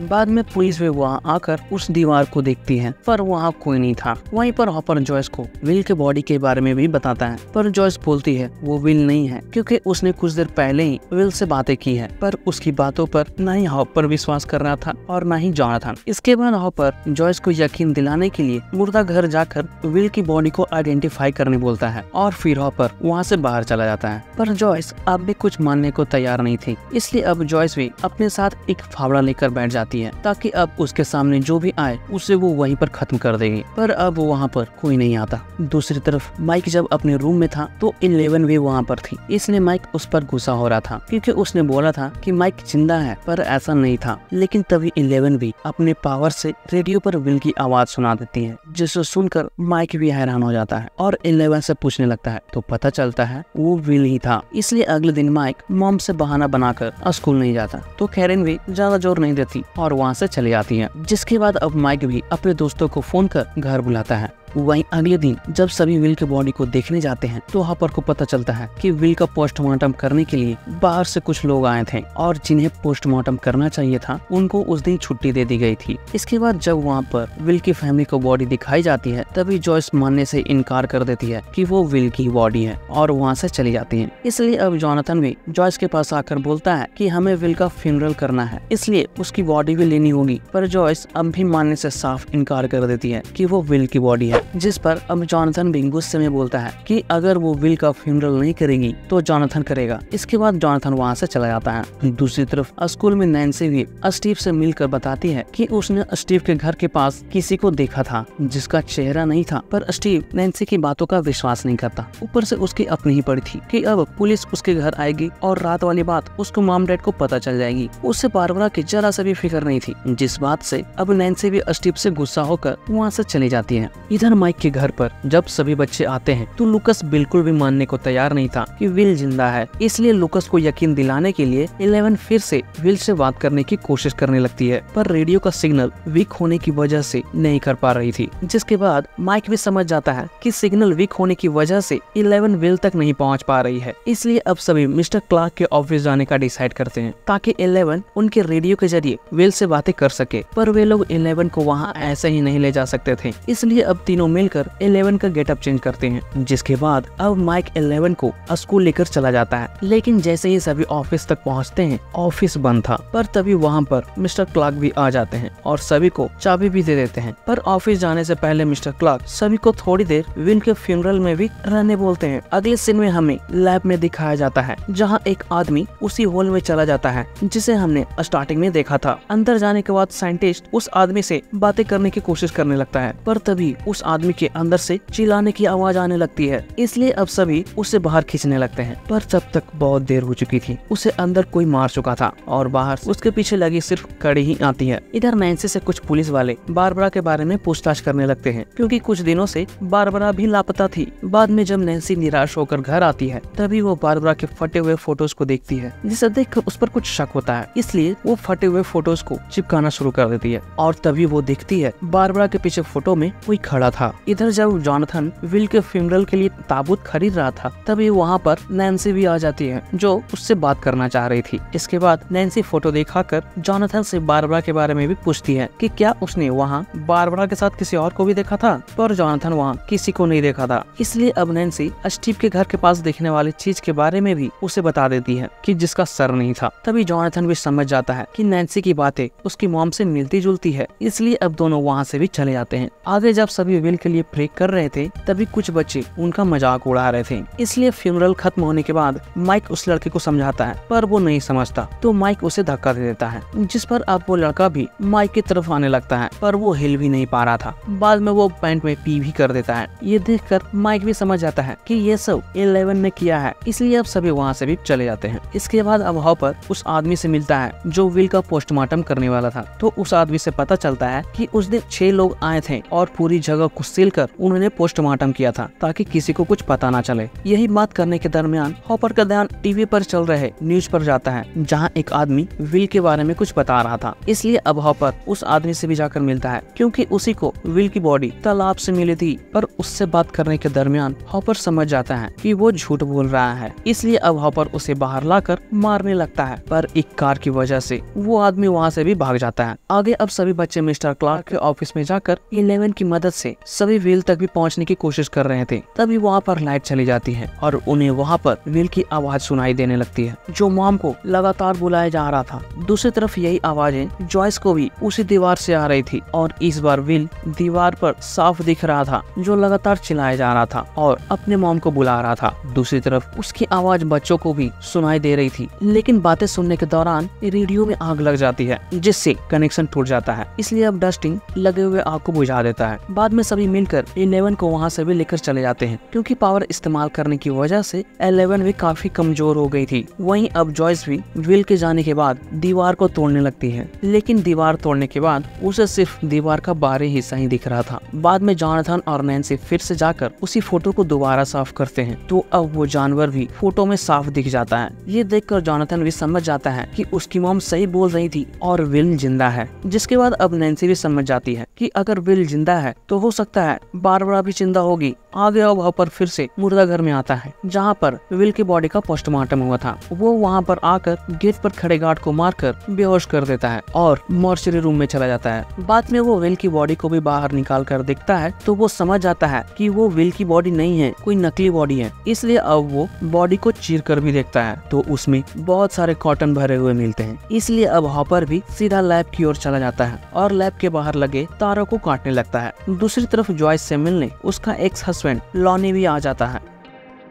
[SPEAKER 1] बाद में पुलिस भी वहाँ आकर उस दीवार को देखती है, पर वहाँ कोई नहीं था। वहीं पर हॉपर जॉयस को विल के बॉडी के बारे में भी बताता है, पर जॉयस बोलती है वो विल नहीं है, क्योंकि उसने कुछ देर पहले ही विल से बातें की है। पर उसकी बातों पर न ही हॉपर विश्वास कर रहा था और न ही जोनाथन। इसके बाद हॉपर जॉयस को यकीन दिलाने के लिए मुर्दा घर जाकर विल की बॉडी को आइडेंटिफाई करने बोलता है और फिर हॉपर वहाँ से बाहर चला जाता है। पर जॉयस अब भी कुछ मानने को तैयार नहीं थी, इसलिए अब जॉयस भी अपने साथ एक फावड़ा लेकर बैठ जाती है, ताकि अब उसके सामने जो भी आए उसे वो वहीं पर खत्म कर देगी। पर अब वहाँ पर कोई नहीं आता। दूसरी तरफ माइक जब अपने रूम में था तो 11 भी वहाँ पर थी, इसलिए माइक उस पर गुस्सा हो रहा था, क्योंकि उसने बोला था कि माइक जिंदा है, पर ऐसा नहीं था। लेकिन तभी 11 भी अपने पावर से रेडियो पर विल की आवाज सुना देती है, जिसे सुनकर माइक भी हैरान हो जाता है और 11 से पूछने लगता है, तो पता चलता है वो विल ही था। इसलिए अगले दिन माइक मॉम से बहाना बनाकर स्कूल नहीं जाता, तो कैरन भी ज्यादा जोर नहीं देती और वहाँ से चली जाती है। जिसके बाद अब माइक भी अपने दोस्तों को फोन कर घर बुलाता है। वहीं अगले दिन जब सभी विल के बॉडी को देखने जाते हैं तो हॉपर को पता चलता है कि विल का पोस्टमार्टम करने के लिए बाहर से कुछ लोग आए थे और जिन्हें पोस्टमार्टम करना चाहिए था उनको उस दिन छुट्टी दे दी गई थी। इसके बाद जब वहाँ पर विल की फैमिली को बॉडी दिखाई जाती है तभी जॉयस मानने से इनकार कर देती है कि वो विल की बॉडी है और वहाँ से चली जाती है। इसलिए अब जोनाथन भी जॉयस के पास आकर बोलता है कि हमें विल का फ्यूनरल करना है, इसलिए उसकी बॉडी भी लेनी होगी। पर जॉयस अब भी मानने से साफ इनकार कर देती है कि वो विल की बॉडी है, जिस पर अब जोनाथन भी गुस्से में बोलता है कि अगर वो विल का फ्यूनरल नहीं करेगी तो जोनाथन करेगा। इसके बाद जोनाथन वहाँ से चला जाता है। दूसरी तरफ स्कूल में नैन्सी भी स्टीव से मिलकर बताती है कि उसने स्टीव के घर के पास किसी को देखा था जिसका चेहरा नहीं था, पर स्टीव नैन्सी की बातों का विश्वास नहीं करता। ऊपर से उसकी अपनी ही पड़ी थी कि अब पुलिस उसके घर आएगी और रात वाली बात उसको मॉम डैड को पता चल जाएगी। उससे बारबरा की जरा सा भी फिक्र नहीं थी, जिस बात से अब नैन्सी भी स्टीव से गुस्सा होकर वहाँ से चली जाती है। इधर माइक के घर पर जब सभी बच्चे आते हैं तो लुकस बिल्कुल भी मानने को तैयार नहीं था कि विल जिंदा है। इसलिए लुकस को यकीन दिलाने के लिए 11 फिर से विल से बात करने की कोशिश करने लगती है, पर रेडियो का सिग्नल वीक होने की वजह से नहीं कर पा रही थी। जिसके बाद माइक भी समझ जाता है कि सिग्नल वीक होने की वजह से 11 विल तक नहीं पहुंच पा रही है। इसलिए अब सभी मिस्टर क्लार्क के ऑफिस जाने का डिसाइड करते हैं ताकि 11 उनके रेडियो के जरिए विल से बातें कर सके, पर वे लोग 11 को वहाँ ऐसे ही नहीं ले जा सकते थे। इसलिए अब तीनों मिलकर 11 का गेटअप चेंज करते हैं। जिसके बाद अब माइक 11 को स्कूल लेकर चला जाता है, लेकिन जैसे ही सभी ऑफिस तक पहुंचते हैं ऑफिस बंद था। पर तभी वहां पर मिस्टर क्लार्क भी आ जाते हैं और सभी को चाबी भी दे देते हैं। पर ऑफिस जाने से पहले मिस्टर क्लार्क सभी को थोड़ी देर विल के फ्यूनरल में भी रहने बोलते हैं। अगले सीन में हमें लैब में दिखाया जाता है जहाँ एक आदमी उसी हॉल में चला जाता है जिसे हमने स्टार्टिंग में देखा था। अंदर जाने के बाद साइंटिस्ट उस आदमी से बातें करने की कोशिश करने लगता है, पर तभी उस आदमी के अंदर से चिल्लाने की आवाज आने लगती है, इसलिए अब सभी उसे बाहर खींचने लगते हैं। पर तब तक बहुत देर हो चुकी थी, उसे अंदर कोई मार चुका था और बाहर उसके पीछे लगी सिर्फ कड़ी ही आती है। इधर नैन्सी से कुछ पुलिस वाले बारबरा के बारे में पूछताछ करने लगते हैं, क्योंकि कुछ दिनों से बारबरा भी लापता थी। बाद में जब नैन्सी निराश होकर घर आती है, तभी वो बारबरा के फटे हुए फोटोज को देखती है, जिसे देखकर उस पर कुछ शक होता है, इसलिए वो फटे हुए फोटोज को चिपकाना शुरू कर देती है। और तभी वो देखती है बारबरा के पीछे फोटो में कोई खड़ा था। इधर जब जॉनथन विल के फ्यूनरल के लिए ताबूत खरीद रहा था, तभी वहाँ पर नैन्सी भी आ जाती है, जो उससे बात करना चाह रही थी। इसके बाद नैन्सी फोटो दिखाकर जॉनथन से बारबरा के बारे में भी पूछती है कि क्या उसने वहाँ बारबरा के साथ किसी और को भी देखा था, पर जॉनथन वहाँ किसी को नहीं देखा था। इसलिए अब नैन्सी स्टीव के घर के पास देखने वाली चीज के बारे में भी उसे बता देती है कि जिसका सर नहीं था। तभी जॉनथन भी समझ जाता है कि नैन्सी की बातें उसकी मॉम से मिलती जुलती है, इसलिए अब दोनों वहाँ से भी चले जाते हैं। आगे जब सभी विल के लिए प्रे कर रहे थे, तभी कुछ बच्चे उनका मजाक उड़ा रहे थे, इसलिए फ्यूनरल खत्म होने के बाद माइक उस लड़के को समझाता है, पर वो नहीं समझता, तो माइक उसे धक्का दे देता है, जिस पर अब वो लड़का भी माइक की तरफ आने लगता है, पर वो हिल भी नहीं पा रहा था। बाद में वो पैंट में पी भी कर देता है। ये देखकर माइक भी समझ जाता है कि ये सब 11 ने किया है, इसलिए अब सभी वहाँ से भी चले जाते हैं। इसके बाद अब हॉपर उस आदमी से मिलता है जो विल का पोस्टमार्टम करने वाला था, तो उस आदमी से पता चलता है कि उस दिन 6 लोग आए थे और पूरी जगह को सील कर उन्होंने पोस्टमार्टम किया था, ताकि किसी को कुछ पता ना चले। यही बात करने के दरमियान हॉपर का ध्यान टीवी पर चल रहे न्यूज पर जाता है, जहाँ एक आदमी विल के बारे में कुछ बता रहा था। इसलिए अब हॉपर उस आदमी से भी जाकर मिलता है, क्योंकि उसी को विल की बॉडी तालाब से मिली थी। पर उससे बात करने के दरमियान हॉपर समझ जाता है कि वो झूठ बोल रहा है, इसलिए अब हॉपर उसे बाहर लाकर मारने लगता है, पर एक कार की वजह से वो आदमी वहाँ से भी भाग जाता है। आगे अब सभी बच्चे मिस्टर क्लार्क के ऑफिस में जाकर 11 की मदद से सभी विल तक भी पहुँचने की कोशिश कर रहे थे। तभी वहाँ पर लाइट चली जाती है और उन्हें वहाँ पर विल की आवाज सुनाई देने लगती है, जो मॉम को लगातार बुलाया जा रहा था। दूसरी तरफ यही आवाजें जॉयस को भी उसी दीवार से आ रही थी, और इस बार विल दीवार पर साफ दिख रहा था, जो लगातार चिल्लाया जा रहा था और अपने मॉम को बुला रहा था। दूसरी तरफ उसकी आवाज बच्चों को भी सुनाई दे रही थी, लेकिन बातें सुनने के दौरान रेडियो में आग लग जाती है, जिससे कनेक्शन टूट जाता है। इसलिए अब डस्टिंग लगे हुए आग को बुझा देता है। बाद में सभी मिलकर 11 को वहाँ से भी लेकर चले जाते हैं, क्योंकि पावर इस्तेमाल करने की वजह से 11 भी काफी कमजोर हो गई थी। वहीं अब जॉयस भी विल के जाने के बाद दीवार को तोड़ने लगती है, लेकिन दीवार तोड़ने के बाद उसे सिर्फ दीवार का बाहरी हिस्सा ही दिख रहा था। बाद में जॉनथन और नैन्सी फिर से जाकर उसी फोटो को दोबारा साफ करते हैं, तो अब वो जानवर भी फोटो में साफ दिख जाता है। ये देखकर जॉनथन भी समझ जाता है कि उसकी मॉम सही बोल रही थी और विल जिंदा है। जिसके बाद अब नैन्सी भी समझ जाती है कि अगर विल जिंदा है तो हो सकता है बारबरा भी जिंदा होगी। आगे अब हॉपर फिर से मुर्दा घर में आता है, जहाँ पर विल की बॉडी का पोस्टमार्टम हुआ था। वो वहाँ पर आकर गेट पर खड़े गार्ड को मारकर बेहोश कर देता है और मॉर्चरी रूम में चला जाता है। बाद में वो विल की बॉडी को भी बाहर निकाल कर देखता है, तो वो समझ जाता है कि वो विल की बॉडी नहीं है, कोई नकली बॉडी है। इसलिए अब वो बॉडी को चीर कर भी देखता है, तो उसमें बहुत सारे कॉटन भरे हुए मिलते हैं। इसलिए अब हॉपर भी सीधा लैब की ओर चला जाता है और लैब के बाहर लगे तारों को काटने लगता है। दूसरी तरफ जॉयस से मिलने उसका एक्स हस्बैंड लॉनी भी आ जाता है।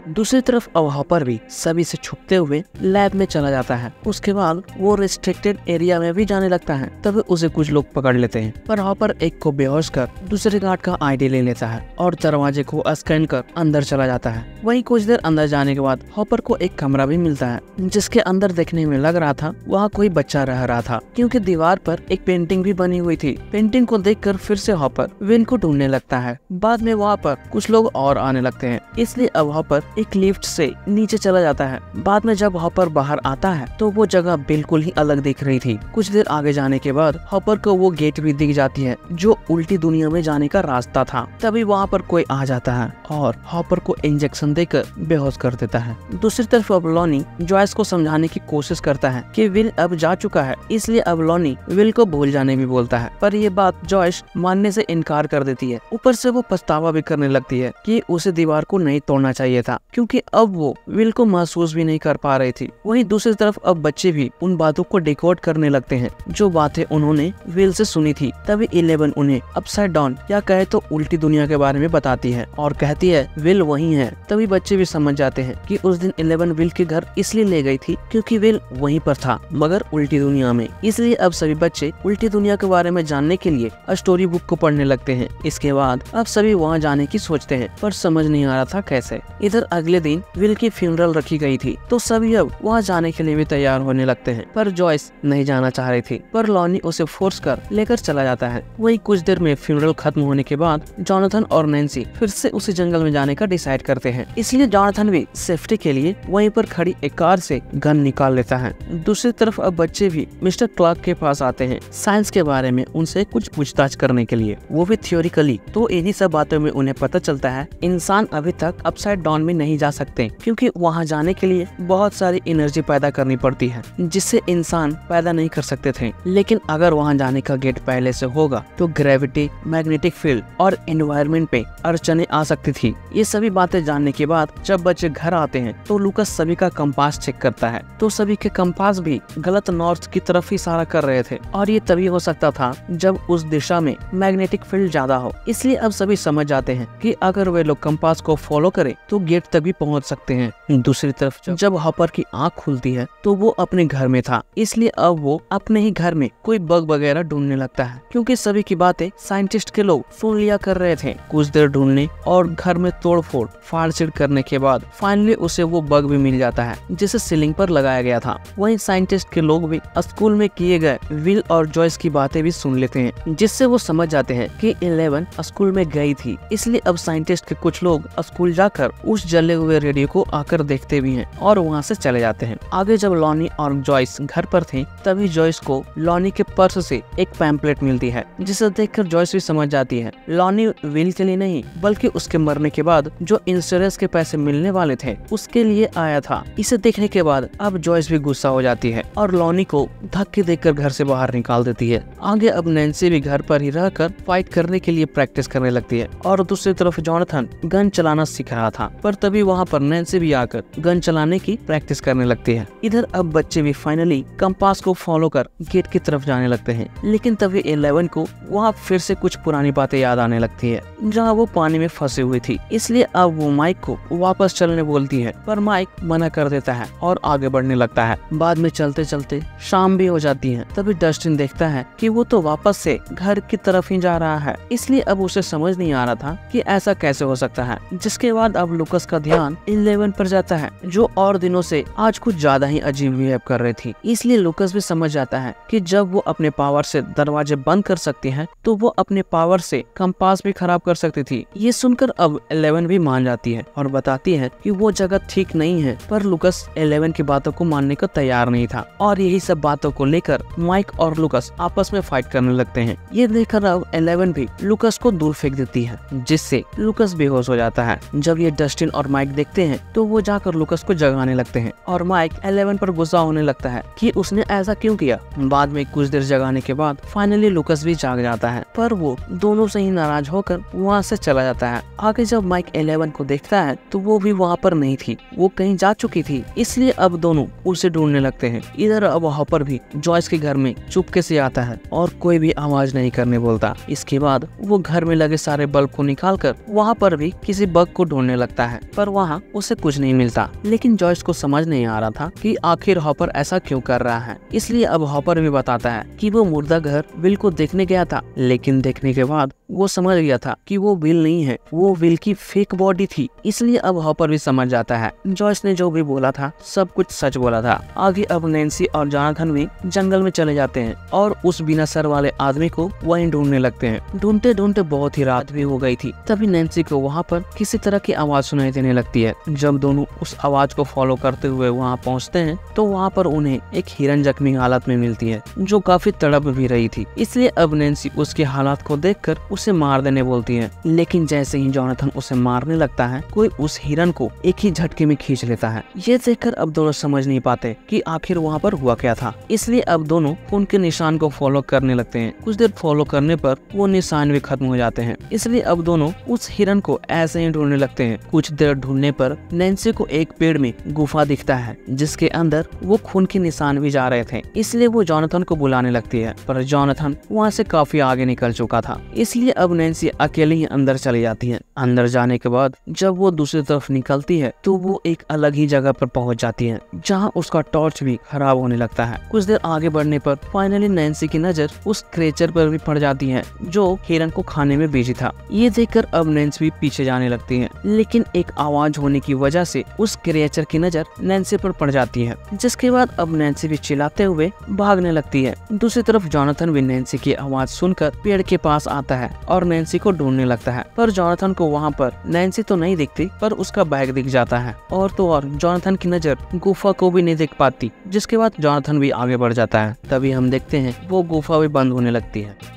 [SPEAKER 1] दूसरी तरफ अब हॉपर भी सभी से छुपते हुए लैब में चला जाता है। उसके बाद वो रिस्ट्रिक्टेड एरिया में भी जाने लगता है, तभी उसे कुछ लोग पकड़ लेते हैं, पर हॉपर एक को बेहोश कर दूसरे गार्ड का आईडी ले लेता है और दरवाजे को स्कैन कर अंदर चला जाता है। वहीं कुछ देर अंदर जाने के बाद हॉपर को एक कमरा भी मिलता है, जिसके अंदर देखने में लग रहा था वहाँ कोई बच्चा रह रहा था, क्योंकि दीवार पर एक पेंटिंग भी बनी हुई थी। पेंटिंग को देखकर फिर से हॉपर विन को ढूंढने लगता है। बाद में वहाँ पर कुछ लोग और आने लगते हैं, इसलिए अब हॉपर एक लिफ्ट से नीचे चला जाता है। बाद में जब हॉपर बाहर आता है तो वो जगह बिल्कुल ही अलग दिख रही थी। कुछ देर आगे जाने के बाद हॉपर को वो गेट भी दिख जाती है, जो उल्टी दुनिया में जाने का रास्ता था। तभी वहाँ पर कोई आ जाता है और हॉपर को इंजेक्शन देकर बेहोश कर देता है। दूसरी तरफ अब लॉनी जॉयस को समझाने की कोशिश करता है कि विल अब जा चुका है, इसलिए अब लॉनी विल को भूल जाने भी बोलता है, पर ये बात जॉयस मानने से इनकार कर देती है। ऊपर से वो पछतावा भी करने लगती है कि उसे दीवार को नहीं तोड़ना चाहिए था। क्योंकि अब वो विल को महसूस भी नहीं कर पा रही थी। वहीं दूसरी तरफ अब बच्चे भी उन बातों को डिकोड करने लगते हैं जो बातें उन्होंने विल से सुनी थी। तभी 11 उन्हें अपसाइड डाउन या कहे तो उल्टी दुनिया के बारे में बताती है और कहती है विल वही है। तभी बच्चे भी समझ जाते हैं कि उस दिन 11 विल के घर इसलिए ले गई थी क्योंकि विल वहीं पर था, मगर उल्टी दुनिया में। इसलिए अब सभी बच्चे उल्टी दुनिया के बारे में जानने के लिए स्टोरी बुक को पढ़ने लगते हैं। इसके बाद अब सभी वहाँ जाने की सोचते हैं, पर समझ नहीं आ रहा था कैसे। इधर अगले दिन विल की फ्यूनरल रखी गई थी, तो सभी अब वहाँ जाने के लिए भी तैयार होने लगते हैं। पर जॉयस नहीं जाना चाह रही थी, पर लॉनी उसे फोर्स कर लेकर चला जाता है। वहीं कुछ देर में फ्यूनरल खत्म होने के बाद जॉनथन और नैन्सी फिर से उसी जंगल में जाने का डिसाइड करते हैं। इसलिए जॉनथन भी सेफ्टी के लिए वहीं पर खड़ी एक कार से गन निकाल लेता है। दूसरी तरफ अब बच्चे भी मिस्टर क्लार्क के पास आते हैं साइंस के बारे में उनसे कुछ पूछताछ करने के लिए, वो भी थियोरिकली। तो इन्हीं सब बातों में उन्हें पता चलता है इंसान अभी तक अपसाइड डाउन में नहीं जा सकते, क्योंकि वहाँ जाने के लिए बहुत सारी एनर्जी पैदा करनी पड़ती है जिससे इंसान पैदा नहीं कर सकते थे। लेकिन अगर वहाँ जाने का गेट पहले से होगा तो ग्रेविटी, मैग्नेटिक फील्ड और एनवायरनमेंट पे अड़चने आ सकती थी। ये सभी बातें जानने के बाद जब बच्चे घर आते हैं तो लूकस सभी का कंपास चेक करता है, तो सभी के कंपास भी गलत नॉर्थ की तरफ इशारा कर रहे थे और ये तभी हो सकता था जब उस दिशा में मैग्नेटिक फील्ड ज्यादा हो। इसलिए अब सभी समझ जाते हैं कि अगर वे लोग कंपास को फॉलो करें तो गेट तक भी पहुंच सकते हैं। दूसरी तरफ जब हॉपर की आंख खुलती है तो वो अपने घर में था, इसलिए अब वो अपने ही घर में कोई बग वगैरह ढूंढने लगता है, क्योंकि सभी की बातें साइंटिस्ट के लोग सुन लिया कर रहे थे। कुछ देर ढूंढने और घर में तोड़फोड़ फाड़चीड़ करने के बाद फाइनली उसे वो बग भी मिल जाता है जिसे सीलिंग पर लगाया गया था। वहीं साइंटिस्ट के लोग भी स्कूल में किए गए विल और जॉयस की बातें भी सुन लेते हैं, जिससे वो समझ जाते हैं कि 11 स्कूल में गई थी। इसलिए अब साइंटिस्ट के कुछ लोग स्कूल जाकर उस जले हुए रेडियो को आकर देखते भी हैं और वहाँ से चले जाते हैं। आगे जब लॉनी और जॉयस घर पर थे तभी जॉयस को लॉनी के पर्स से एक पैम्पलेट मिलती है, जिसे देखकर जॉयस भी समझ जाती है लॉनी विल के लिए नहीं बल्कि उसके मरने के बाद जो इंश्योरेंस के पैसे मिलने वाले थे उसके लिए आया था। इसे देखने के बाद अब जॉयस भी गुस्सा हो जाती है और लॉनी को धक्के देकर घर से बाहर निकाल देती है। आगे अब नैन्सी भी घर पर ही रहकर फाइट करने के लिए प्रैक्टिस करने लगती है और दूसरी तरफ जॉनथन गन चलाना सीख रहा था, पर तभी वहाँ पर नैन्सी भी आकर गन चलाने की प्रैक्टिस करने लगती है। इधर अब बच्चे भी फाइनली कंपास को फॉलो कर गेट की तरफ जाने लगते हैं, लेकिन तभी 11 को वहाँ फिर से कुछ पुरानी बातें याद आने लगती है जहाँ वो पानी में फंसी हुई थी। इसलिए अब वो माइक को वापस चलने बोलती है, पर माइक मना कर देता है और आगे बढ़ने लगता है। बाद में चलते चलते शाम भी हो जाती है। तभी डस्टिन देखता है कि वो तो वापस से घर की तरफ ही जा रहा है, इसलिए अब उसे समझ नहीं आ रहा था कि ऐसा कैसे हो सकता है। जिसके बाद अब लूकस का ध्यान 11 पर जाता है, जो और दिनों से आज कुछ ज्यादा ही अजीब बिहेव कर रही थी। इसलिए लूकस भी समझ जाता है कि जब वो अपने पावर से दरवाजे बंद कर सकती है तो वो अपने पावर से कंपास भी खराब कर सकती थी। ये सुनकर अब 11 भी मान जाती है और बताती है कि वो जगह ठीक नहीं है, पर लूकस 11 की बातों को मानने को तैयार नहीं था और यही सब बातों को लेकर माइक और लूकस आपस में फाइट करने लगते हैं। ये देखकर अब 11 भी लूकस को दूर फेंक देती है, जिससे लूकस बेहोश हो जाता है। जब ये डस्टिन और माइक देखते हैं तो वो जाकर लूकस को जगाने लगते हैं और माइक 11 पर गुस्सा होने लगता है कि उसने ऐसा क्यों किया। बाद में कुछ देर जगाने के बाद फाइनली लूकस भी जाग जाता है, पर वो दोनों से ही नाराज होकर वहाँ से चला जाता है। आगे जब माइक 11 को देखता है तो वो भी वहाँ पर नहीं थी, वो कहीं जा चुकी थी। इसलिए अब दोनों उसे ढूंढने लगते हैं। इधर अब हॉपर भी जॉयस के घर में चुपके से आता है और कोई भी आवाज नहीं करने बोलता। इसके बाद वो घर में लगे सारे बल्ब को निकालकर वहाँ पर भी किसी बग को ढूंढने लगता है, पर वहाँ उसे कुछ नहीं मिलता। लेकिन जॉयस को समझ नहीं आ रहा था कि आखिर हॉपर ऐसा क्यों कर रहा है। इसलिए अब हॉपर भी बताता है कि वो मुर्दा घर विल को देखने गया था, लेकिन देखने के बाद वो समझ गया था कि वो विल नहीं है, वो विल की फेक बॉडी थी। इसलिए अब हॉपर भी समझ जाता है जॉयस ने जो भी बोला था सब कुछ सच बोला था। आगे अब नैन्सी और जॉनथन भी जंगल में चले जाते हैं और उस बिना सर वाले आदमी को वहीं ढूंढने लगते हैं। ढूंढते ढूंढते बहुत ही रात भी हो गई थी। तभी नैन्सी को वहाँ पर किसी तरह की आवाज सुनाई देने लगती है। जब दोनों उस आवाज को फॉलो करते हुए वहाँ पहुँचते हैं तो वहाँ पर उन्हें एक हिरन जख्मी हालत में मिलती है, जो काफी तड़प भी रही थी। इसलिए अब नैन्सी उसके हालात को देखकर उसे मार देने बोलती है, लेकिन जैसे ही जॉनथन उसे मारने लगता है कोई उस हिरन को एक ही झटके में खींच लेता है। ये देखकर अब दोनों समझ नहीं पाते कि आखिर वहाँ पर हुआ क्या था। इसलिए अब दोनों खून के निशान को फॉलो करने लगते हैं। कुछ देर फॉलो करने पर वो निशान भी खत्म हो जाते हैं। इसलिए अब दोनों उस हिरन को ऐसे ही ढूंढने लगते हैं। कुछ देर ढूंढने पर नैन्सी को एक पेड़ में गुफा दिखता है जिसके अंदर वो खून के निशान भी जा रहे थे। इसलिए वो जॉनथन को बुलाने लगती है, पर जॉनथन वहाँ से काफी आगे निकल चुका था। इसलिए अब नैन्सी अकेले ही अंदर चली जाती है। अंदर जाने के बाद जब वो दूसरी तरफ निकलती है तो वो एक अलग ही जगह पर पहुंच जाती है जहां उसका टॉर्च भी खराब होने लगता है। कुछ देर आगे बढ़ने पर फाइनली नैन्सी की नजर उस क्रिएचर पर भी पड़ जाती है जो हिरन को खाने में बिजी था। ये देखकर अब नैन्सी भी पीछे जाने लगती है, लेकिन एक आवाज होने की वजह से उस क्रिएचर की नजर नैन्सी पर पड़ जाती है, जिसके बाद अब नैन्सी भी चिल्लाते हुए भागने लगती है। दूसरी तरफ जॉनथन भी नैन्सी की आवाज सुनकर पेड़ के पास आता है और नैन्सी को ढूंढने लगता है, पर जॉनथन को वहाँ पर नैन्सी तो नहीं दिखती, पर उसका बैग दिख जाता है। और तो और जॉनथन की नजर गुफा को भी नहीं देख पाती, जिसके बाद जॉनथन भी आगे बढ़ जाता है। तभी हम देखते हैं वो गुफा भी बंद होने लगती है।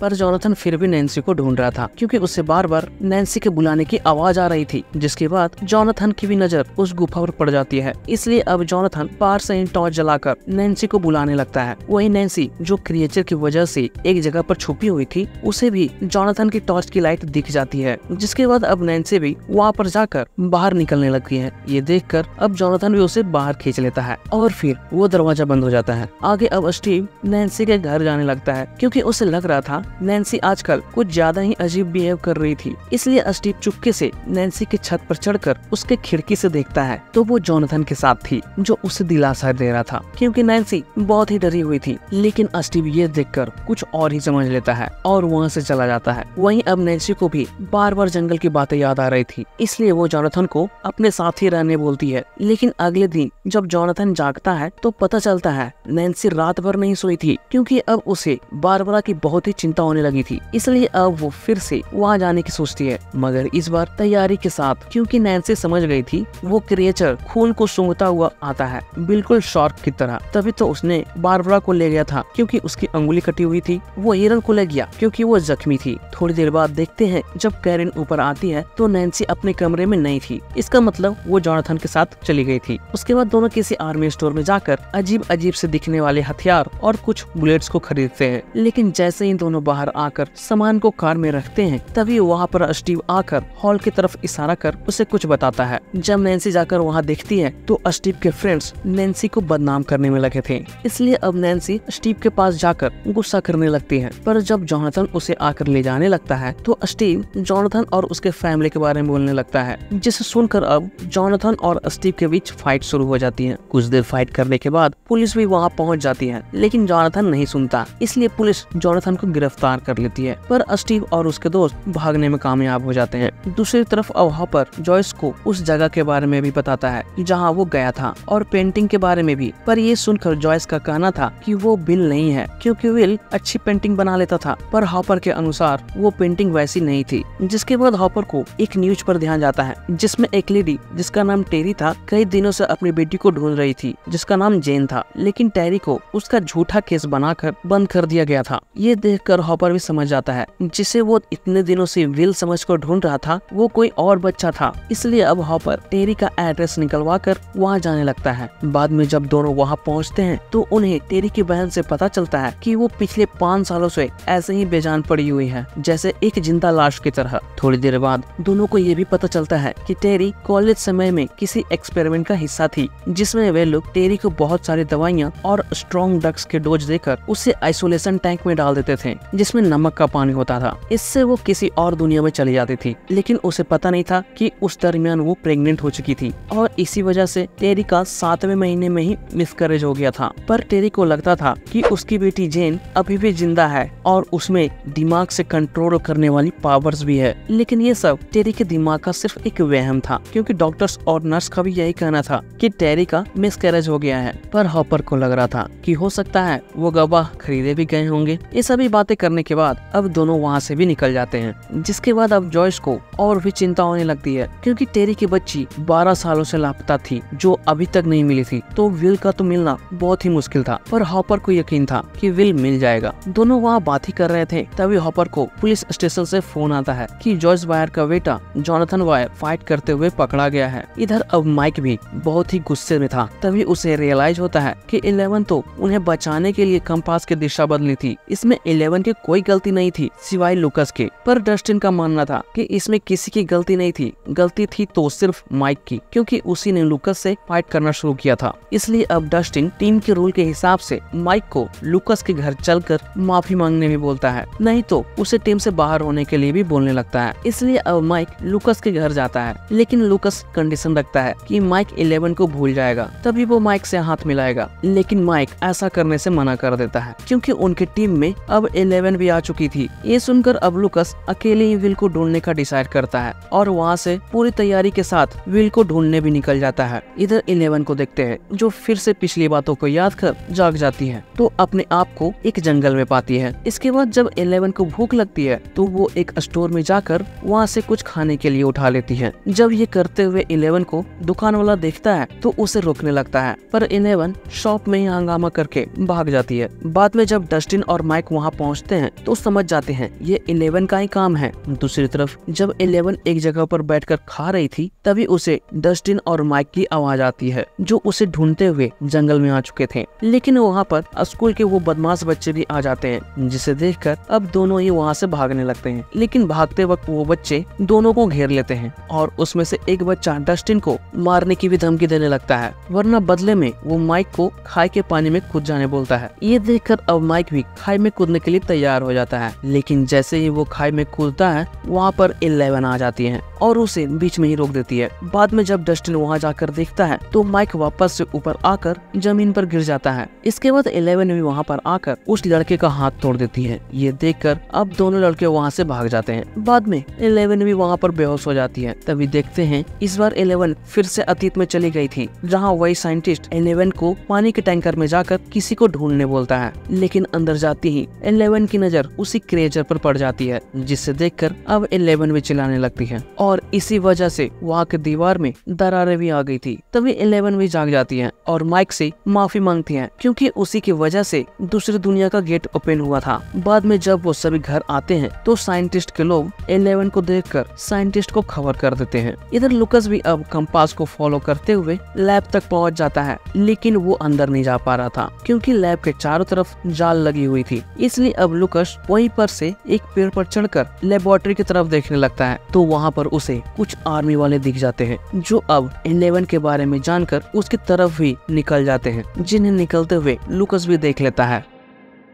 [SPEAKER 1] पर जॉनथन फिर भी नैन्सी को ढूंढ रहा था क्योंकि उसे बार बार नैन्सी के बुलाने की आवाज आ रही थी, जिसके बाद जॉनथन की भी नजर उस गुफा पर पड़ जाती है। इसलिए अब जॉनथन पार से टॉर्च जलाकर नैन्सी को बुलाने लगता है। वही नैन्सी जो क्रिएचर की वजह से एक जगह पर छुपी हुई थी, उसे भी जॉनथन की टॉर्च की लाइट दिख जाती है, जिसके बाद अब नैन्सी भी वहाँ पर जाकर बाहर निकलने लगती है। ये देखकर अब जॉनथन भी उसे बाहर खींच लेता है और फिर वो दरवाजा बंद हो जाता है। आगे अब स्टीव नैन्सी के घर जाने लगता है क्योंकि उसे लग रहा था नैन्सी आजकल कुछ ज्यादा ही अजीब बिहेव कर रही थी। इसलिए स्टीव चुपके से नैन्सी के छत पर चढ़कर उसके खिड़की से देखता है तो वो जॉनथन के साथ थी, जो उसे दिलासा दे रहा था क्योंकि नैन्सी बहुत ही डरी हुई थी। लेकिन स्टीव ये देखकर कुछ और ही समझ लेता है और वहाँ से चला जाता है। वहीं अब नैन्सी को भी बार बार जंगल की बातें याद आ रही थी, इसलिए वो जॉनथन को अपने साथ ही रहने बोलती है। लेकिन अगले दिन जब जॉनथन जागता है तो पता चलता है नैन्सी रात भर नहीं सोई थी क्योंकि अब उसे बारबरा की बहुत ही चिंता होने लगी थी। इसलिए अब वो फिर से वहाँ जाने की सोचती है, मगर इस बार तैयारी के साथ, क्योंकि नैन्सी समझ गई थी वो क्रिएचर खून को सूंघता हुआ आता है बिल्कुल शार्क की तरह। तभी तो उसने बारबरा को ले गया था क्योंकि उसकी अंगुली कटी हुई थी, वो हिरन को ले गया क्योंकि वो जख्मी थी। थोड़ी देर बाद देखते हैं जब कैरन ऊपर आती है तो नैन्सी अपने कमरे में नहीं थी। इसका मतलब वो जॉनथन के साथ चली गई थी। उसके बाद दोनों किसी आर्मी स्टोर में जाकर अजीब अजीब से दिखने वाले हथियार और कुछ बुलेट्स को खरीदते हैं। लेकिन जैसे ही दोनों बाहर आकर सामान को कार में रखते हैं तभी वहाँ पर स्टीव आकर हॉल की तरफ इशारा कर उसे कुछ बताता है। जब नैन्सी जाकर वहाँ देखती है तो स्टीव के फ्रेंड्स नैन्सी को बदनाम करने में लगे थे। इसलिए अब नैन्सी स्टीव के पास जाकर गुस्सा करने लगती है। पर जब जॉनथन उसे आकर ले जाने लगता है तो स्टीव जॉनथन और उसके फैमिली के बारे में बोलने लगता है, जिसे सुनकर अब जॉनथन और स्टीव के बीच फाइट शुरू हो जाती है। कुछ देर फाइट करने के बाद पुलिस भी वहाँ पहुँच जाती है, लेकिन जॉनथन नहीं सुनता। इसलिए पुलिस जॉनथन को गिरफ्तार कर लेती है, पर स्टीव और उसके दोस्त भागने में कामयाब हो जाते हैं। दूसरी तरफ वहाँ पर जॉयस को उस जगह के बारे में भी बताता है जहाँ वो गया था और पेंटिंग के बारे में भी। पर ये सुनकर जॉयस का कहना था कि वो विल नहीं है क्योंकि विल अच्छी पेंटिंग बना लेता था, पर हॉपर के अनुसार वो पेंटिंग वैसी नहीं थी। जिसके बाद हॉपर को एक न्यूज पर ध्यान जाता है जिसमें एक लेडी जिसका नाम टेरी था कई दिनों से अपनी बेटी को ढूंढ रही थी जिसका नाम जेन था, लेकिन टेरी को उसका झूठा केस बनाकर बंद कर दिया गया था। ये देखकर हॉपर भी समझ जाता है जिसे वो इतने दिनों से विल समझकर ढूंढ रहा था वो कोई और बच्चा था। इसलिए अब हॉपर टेरी का एड्रेस निकलवा कर वहाँ जाने लगता है। बाद में जब दोनों वहाँ पहुँचते हैं तो उन्हें टेरी की बहन से पता चलता है कि वो पिछले 5 सालों से ऐसे ही बेजान पड़ी हुई है, जैसे एक जिंदा लाश की तरह। थोड़ी देर बाद दोनों को ये भी पता चलता है कि टेरी कॉलेज समय में किसी एक्सपेरिमेंट का हिस्सा थी जिसमें वे लोग टेरी को बहुत सारी दवाइयाँ और स्ट्रॉन्ग ड्रग्स के डोज देकर उसे आइसोलेशन टैंक में डाल देते थे जिसमें नमक का पानी होता था। इससे वो किसी और दुनिया में चली जाती थी, लेकिन उसे पता नहीं था कि उस दरमियान वो प्रेग्नेंट हो चुकी थी और इसी वजह से टेरी का 7वें महीने में ही मिसकैरेज हो गया था। पर टेरी को लगता था कि उसकी बेटी जेन अभी भी जिंदा है और उसमें दिमाग से कंट्रोल करने वाली पावर्स भी है। लेकिन ये सब टेरी के दिमाग का सिर्फ एक वहम था क्योंकि डॉक्टर्स और नर्स का भी यही कहना था कि टेरी का मिसकैरेज हो गया है। पर हॉपर को लग रहा था कि हो सकता है वो गवाह खरीदे भी गए होंगे। ये सभी बातें करने के बाद अब दोनों वहाँ से भी निकल जाते हैं। जिसके बाद अब जॉयस को और भी चिंता होने लगती है क्योंकि टेरी की बच्ची 12 सालों से लापता थी जो अभी तक नहीं मिली थी, तो विल का तो मिलना बहुत ही मुश्किल था। पर हॉपर को यकीन था कि विल मिल जाएगा। दोनों वहाँ बात ही कर रहे थे तभी हॉपर को पुलिस स्टेशन से फोन आता है कि जॉयस वायर का बेटा जॉनथन वायर फाइट करते हुए पकड़ा गया है। इधर अब माइक भी बहुत ही गुस्से में था। तभी उसे रियलाइज होता है कि 11 तो उन्हें बचाने के लिए कंपास की दिशा बदली थी, इसमें 11 की कोई गलती नहीं थी सिवाय लूकस के। पर डस्टिन का मानना था कि इसमें किसी की गलती नहीं थी, गलती थी तो सिर्फ माइक की, क्योंकि उसी ने लूकस से फाइट करना शुरू किया था। इसलिए अब डस्टिन टीम के रूल के हिसाब से माइक को लूकस के घर चलकर माफी मांगने भी बोलता है, नहीं तो उसे टीम से बाहर होने के लिए भी बोलने लगता है। इसलिए अब माइक लूकस के घर जाता है, लेकिन लूकस कंडीशन रखता है कि माइक 11 को भूल जाएगा तभी वो माइक से हाथ मिलाएगा। लेकिन माइक ऐसा करने से मना कर देता है, क्योंकि उनकी टीम में अब 11 भी आ चुकी थी। ये सुनकर अब लूकस अकेले ही विल को ढूंढने का डिसाइड करता है और वहाँ से पूरी तैयारी के साथ विल को ढूंढने भी निकल जाता है। इधर 11 को देखते हैं, जो फिर से पिछली बातों को याद कर जाग जाती है तो अपने आप को एक जंगल में पाती है। इसके बाद जब 11 को भूख लगती है तो वो एक स्टोर में जाकर वहाँ से कुछ खाने के लिए उठा लेती है। जब ये करते हुए 11 को दुकान वाला देखता है तो उसे रोकने लगता है, पर 11 शॉप में ही हंगामा करके भाग जाती है। बाद में जब डस्टिन और माइक वहाँ पहुँचते हैं तो समझ जाते हैं ये 11 का ही काम है। दूसरी तरफ जब 11 एक जगह पर बैठकर खा रही थी तभी उसे डस्टिन और माइक की आवाज आती है, जो उसे ढूंढते हुए जंगल में आ चुके थे। लेकिन वहाँ पर स्कूल के वो बदमाश बच्चे भी आ जाते हैं, जिसे देखकर अब दोनों ही वहाँ से भागने लगते हैं। लेकिन भागते वक्त वो बच्चे दोनों को घेर लेते हैं और उसमें से एक बच्चा डस्टिन को मारने की भी धमकी देने लगता है, वरना बदले में वो माइक को खाई के पानी में कूद जाने बोलता है। ये देखकर अब माइक भी खाई में कूदने के लिए तैयार हो जाता है, लेकिन जैसे ही वो खाई में कूदता है वहाँ पर 11 आ जाती है और उसे बीच में ही रोक देती है। बाद में जब डस्टिन वहाँ जाकर देखता है तो माइक वापस से ऊपर आकर जमीन पर गिर जाता है। इसके बाद 11 भी वहाँ पर आकर उस लड़के का हाथ तोड़ देती है। ये देखकर अब दोनों लड़के वहाँ से भाग जाते हैं। बाद में 11 भी वहाँ पर बेहोश हो जाती है। तभी देखते हैं इस बार 11 फिर से अतीत में चली गई थी, जहाँ वही साइंटिस्ट 11 को पानी के टैंकर में जाकर किसी को ढूंढने बोलता है। लेकिन अंदर जाती ही 11 की नजर उसी क्रिएचर पर पड़ जाती है, जिसे देखकर अब 11 भी चिल्लाने लगती है और इसी वजह से वहाँ के दीवार में दरारें भी आ गई थी। तभी 11 भी जाग जाती है और माइक से माफी मांगती है, क्योंकि उसी की वजह से दूसरी दुनिया का गेट ओपन हुआ था। बाद में जब वो सभी घर आते हैं तो साइंटिस्ट के लोग 11 को देखकर साइंटिस्ट को खबर कर देते हैं। इधर लूकस भी अब कंपास को फॉलो करते हुए लैब तक पहुंच जाता है, लेकिन वो अंदर नहीं जा पा रहा था क्योंकि लैब के चारों तरफ जाल लगी हुई थी। इसलिए अब लूकस वहीं पर से एक पेड़ पर चढ़कर लेबोरेटरी की तरफ देखने लगता है तो वहाँ पर उसे कुछ आर्मी वाले दिख जाते हैं, जो अब 11 के बारे में जानकर उसकी तरफ भी निकल जाते हैं, जिन्हें निकलते हुए लूकस भी देख लेता है।